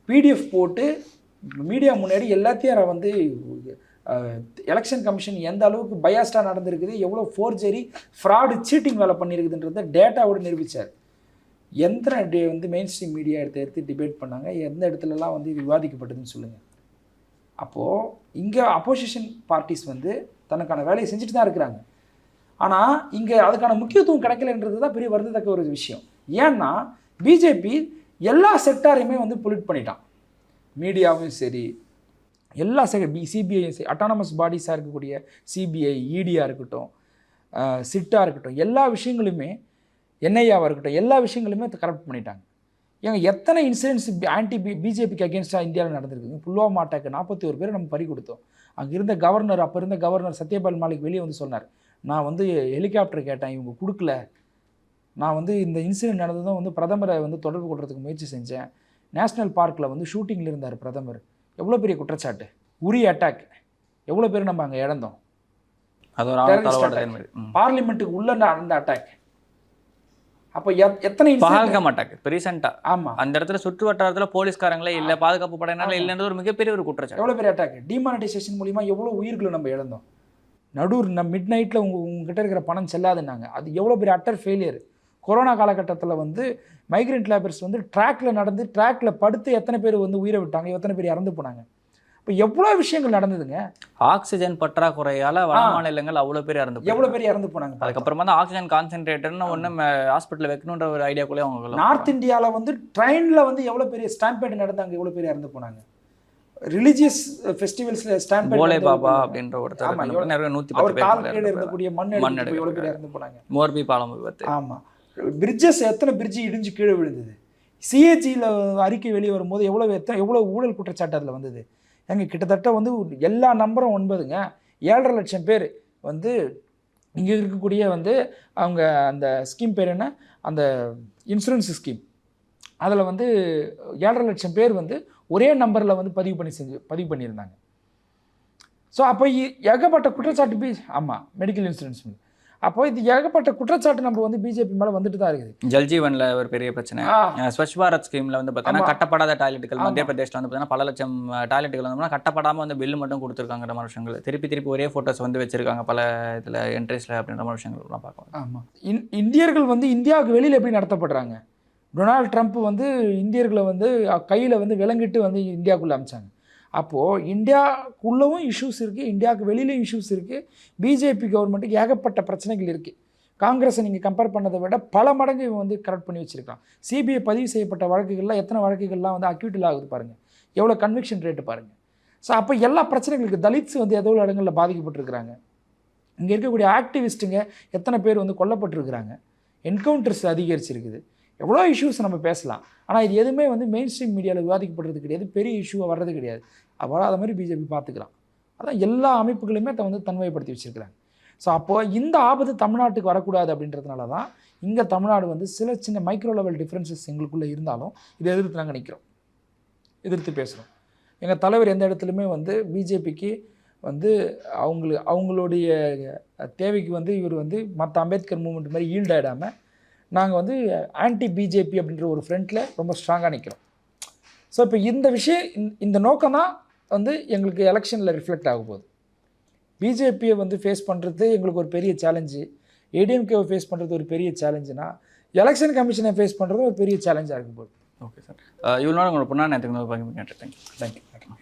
பிடிஎஃப் போட்டு மீடியா முன்னாடி எல்லாத்தையும் வந்து எலெக்ஷன் கமிஷன் எந்த அளவுக்கு பயாஸ்டாக நடந்திருக்குது, எவ்வளோ ஃபோர்ஜரி ஃப்ராடு சீட்டிங் வேலை பண்ணியிருக்குதுன்றத டேட்டாவோடு நிரூபித்தார். எந்த வந்து மெயின் ஸ்ட்ரீம் மீடியா எடுத்து டிபேட் பண்ணாங்க, எந்த இடத்துலலாம் வந்து இது விவாதிக்கப்பட்டதுன்னு சொல்லுங்கள். அப்போது இங்கே அப்போசிஷன் பார்ட்டிஸ் வந்து தனக்கான வேலையை செஞ்சுட்டு தான் இருக்கிறாங்க. ஆனால் இங்கே அதுக்கான முக்கியத்துவம் கிடைக்கலன்றது தான் பெரிய வருந்தத்தக்க ஒரு விஷயம். ஏன்னா பிஜேபி எல்லா செக்டாரையுமே வந்து பொலிட் பண்ணிட்டான். மீடியாவும் சரி, எல்லா சிபிஐயும் சரி, அட்டானமஸ் பாடிஸாக இருக்கக்கூடிய சிபிஐ, இடியாக இருக்கட்டும், சிட்டாக இருக்கட்டும், எல்லா விஷயங்களுமே என்ஐஆவாக இருக்கட்டும், எல்லா விஷயங்களுமே கரப்ட் பண்ணிட்டாங்க. ஏங்க எத்தனை இன்சிடென்ட்ஸ் பிஜேபிக்கு அகேன்ஸ்டாக இந்தியாவில் நடந்திருக்குங்க. புல்வாமா அட்டாக்கு 41 பேர் நம்ம பறி கொடுத்தோம். அங்கே இருந்த கவர்னர், அப்போ இருந்த கவர்னர் சத்யபால் மாலிக் வெளியே வந்து சொன்னார், நான் வந்து ஹெலிகாப்டர் கேட்டேன், இவங்க கொடுக்கல. நான் வந்து இந்த இன்சிடென்ட் நடந்ததும் வந்து பிரதமரை வந்து தொடர்பு கொள்றதுக்கு முயற்சி செஞ்சேன். நேஷ்னல் பார்க்கில் வந்து ஷூட்டிங்கில் இருந்தார் பிரதமர். எவ்வளோ பெரிய குற்றச்சாட்டு. உரி அட்டாக், எவ்வளோ பேர் நம்ம அங்கே இழந்தோம். அது ஒரு பார்லிமெண்ட்டுக்கு உள்ள அந்த அட்டாக். அப்போ எத்தனை பஹல்காம் அட்டாக் இப்போ ரீசெண்டாக ஆமாம் அந்த இடத்துல சுற்று வட்டாரத்தில் போலீஸ்காரங்களே இல்லை, பாதுகாப்பு படையினால இல்லைன்றது ஒரு மிகப்பெரிய ஒரு குற்றச்சாட்டு. எவ்வளோ பெரிய அட்டாக், டிமானிட்டைசேஷன் மூலிமா எவ்வளோ உயிர்களை நம்ம இழந்தோம். மிட் நைட்டில் உங்ககிட்ட இருக்கிற பணம் செல்லாதுன்னாங்க. அது எவ்வளோ பெரிய அட்டர் ஃபெயிலியர். கொரோனா காலகட்டத்தில் வந்து மைக்ரெண்ட் லேபர்ஸ் வந்து ட்ராக்ல படுத்து எத்தனை பேர் வந்து உயிரை விட்டாங்க, எத்தனை பேர் இறந்து போனாங்க. இப்போ எவ்வளோ விஷயங்கள் நடந்ததுங்க. ஆக்சிஜன் பற்றாக்குறையால வட மாநிலங்கள் அவ்வளோ பேர் இறந்து போனாங்க. அதுக்கப்புறமா தான் ஆக்சிஜன் கான்சென்ட்ரேட்டர்னு ஒன்று ஹாஸ்பிட்டலில் வைக்கணுன்ற ஒரு ஐடியாக்குள்ளே அவங்க. நார்த் இந்தியாவில் வந்து ட்ரெயினில் வந்து எவ்வளோ பெரிய ஸ்டாம்பேட் நடந்தாங்க, எவ்வளோ பேர் இறந்து போனாங்க. ரிலீஜியஸ் ஃபெஸ்டிவல்ஸில் ஸ்டாம்பேட், போலே பாபா அப்படின்ற ஒருத்தர் 110 பேர் இருக்கக்கூடிய மண் எவ்வளோ பேர் இறந்து போனாங்க. மோர்பி பாலம் விபத்து. ஆமாம், பிரிட்ஜஸ் எத்தனை பிரிட்ஜ் இடிஞ்சு கீழே விழுந்தது. சிஏஜியில் அறிக்கை வெளியே வரும்போது எவ்வளோ ஊழல் குற்றச்சாட்டு அதில் வந்தது. எங்க கிட்டத்தட்ட வந்து எல்லா நம்பரும் 9ங்க. 7.5 லட்சம் பேர் வந்து இங்கே இருக்கக்கூடிய வந்து அவங்க அந்த ஸ்கீம் பேர் என்ன, அந்த இன்சூரன்ஸ் ஸ்கீம், அதில் வந்து 7.5 லட்சம் பேர் வந்து ஒரே நம்பரில் வந்து பதிவு பண்ணியிருந்தாங்க. ஸோ அப்போ ஏகப்பட்ட குற்றச்சாட்டு ஆமாம் மெடிக்கல் இன்சூரன்ஸ். அப்போ இது ஏகப்பட்ட குற்றச்சாட்டு நம்ம வந்து பிஜேபி மேலே வந்துட்டு தான் இருக்குது. ஜல்ஜீவன்ல ஒரு பெரிய பிரச்சனை. ஸ்வச் பாரத் ஸ்கீம்ல வந்து பார்த்தீங்கன்னா கட்டப்படாத டாய்லெட்டுகள் மத்திய பிரதேஷ்ல வந்து பார்த்தீங்கன்னா பல லட்சம் டாய்லெட்டுகள் வந்து கட்டப்படாமல் வந்து பில்லு மட்டும் கொடுத்துருக்காங்கிற மாதிரி விஷயங்கள், திருப்பி ஒரே ஃபோட்டோஸ் வந்து வச்சிருக்காங்க பல இதில் என்ட்ரிஸில் அப்படின்ற மாதிரி விஷயங்கள்லாம் பார்க்கலாம். ஆமாம், இந்தியர்கள் வந்து இந்தியாவுக்கு வெளியில் எப்படி நடத்தப்படுறாங்க. டொனால்ட் ட்ரம்ப் வந்து இந்தியர்களை வந்து கையில் வந்து விலங்கிட்டு வந்து இந்தியாவுக்குள்ளே அமிச்சாங்க. அப்போது இந்தியாவுக்குள்ளவும் இஷ்யூஸ் இருக்குது, இந்தியாவுக்கு வெளியிலையும் இஷ்யூஸ் இருக்குது. பிஜேபி கவர்மெண்ட்டுக்கு ஏகப்பட்ட பிரச்சனைகள் இருக்குது. காங்கிரஸை நீங்கள் கம்பேர் பண்ணதை விட பல மடங்கு இவன் வந்து கரெக்ட் பண்ணி வச்சுருக்கான். சிபிஐ பதிவு செய்யப்பட்ட வழக்குகள்லாம் எத்தனை வழக்குகள்லாம் வந்து அக்யூட்டில் ஆகுது பாருங்கள், எவ்வளோ கன்விக்ஷன் ரேட்டு பாருங்கள். ஸோ அப்போ எல்லா பிரச்சனைகளுக்கு தலித்ஸ் வந்து ஏதோ ஒரு இடங்களில் பாதிக்கப்பட்டிருக்கிறாங்க. இங்கே இருக்கக்கூடிய ஆக்டிவிஸ்ட்டுங்க எத்தனை பேர் வந்து கொல்லப்பட்டிருக்கிறாங்க. என்கவுண்டர்ஸ் அதிகரிச்சிருக்குது. எவ்வளோ இஷ்யூஸ் நம்ம பேசலாம். ஆனால் இது எதுவுமே வந்து மெயின் ஸ்ட்ரீம் மீடியாவில் விவாதிக்கப்படுறது கிடையாது, பெரிய இஷ்யூவாக வர்றது கிடையாது. வராத மாதிரி பிஜேபி பார்த்துக்கலாம். அதான் எல்லா அமைப்புகளுமே வந்து தன்மைப்படுத்தி வச்சுருக்கிறாங்க. ஸோ அப்போது இந்த ஆபத்து தமிழ்நாட்டுக்கு வரக்கூடாது அப்படின்றதுனால தான் இங்கே தமிழ்நாடு வந்து சில சின்ன மைக்ரோ லெவல் டிஃப்ரென்சஸ் எங்களுக்குள்ளே இருந்தாலும் இதை எதிர்த்து நாங்கள் நிற்கிறோம், எதிர்த்து பேசுகிறோம். எங்கள் தலைவர் எந்த இடத்துலையுமே வந்து பிஜேபிக்கு வந்து அவங்களுடைய தேவைக்கு வந்து இவர் வந்து மற்ற அம்பேத்கர் மூவ்மெண்ட் மாதிரி ஈல்ட் ஆகிடாமல் நாங்கள் வந்து ஆன்டி பிஜேபி அப்படின்ற ஒரு ஃப்ரண்ட்டில் ரொம்ப ஸ்ட்ராங்காக நிற்கிறோம். ஸோ இப்போ இந்த விஷயம் இந்த நோக்கம் தான் வந்து எங்களுக்கு எலெக்ஷனில் ரிஃப்ளெக்ட் ஆக போகுது. பிஜேபியை வந்து ஃபேஸ் பண்ணுறது எங்களுக்கு ஒரு பெரிய சேலஞ்சு, ஏடிஎம்கேவை ஃபேஸ் பண்ணுறது ஒரு பெரிய சேலஞ்சுனா எலெக்ஷன் கமிஷனை ஃபேஸ் பண்ணுறது ஒரு பெரிய சேலஞ்சாக இருக்கும் போது. ஓகே சார், இவ்வளோ நாள் உங்களோட பொண்ணா நேரத்துக்கு தேங்க்யூ.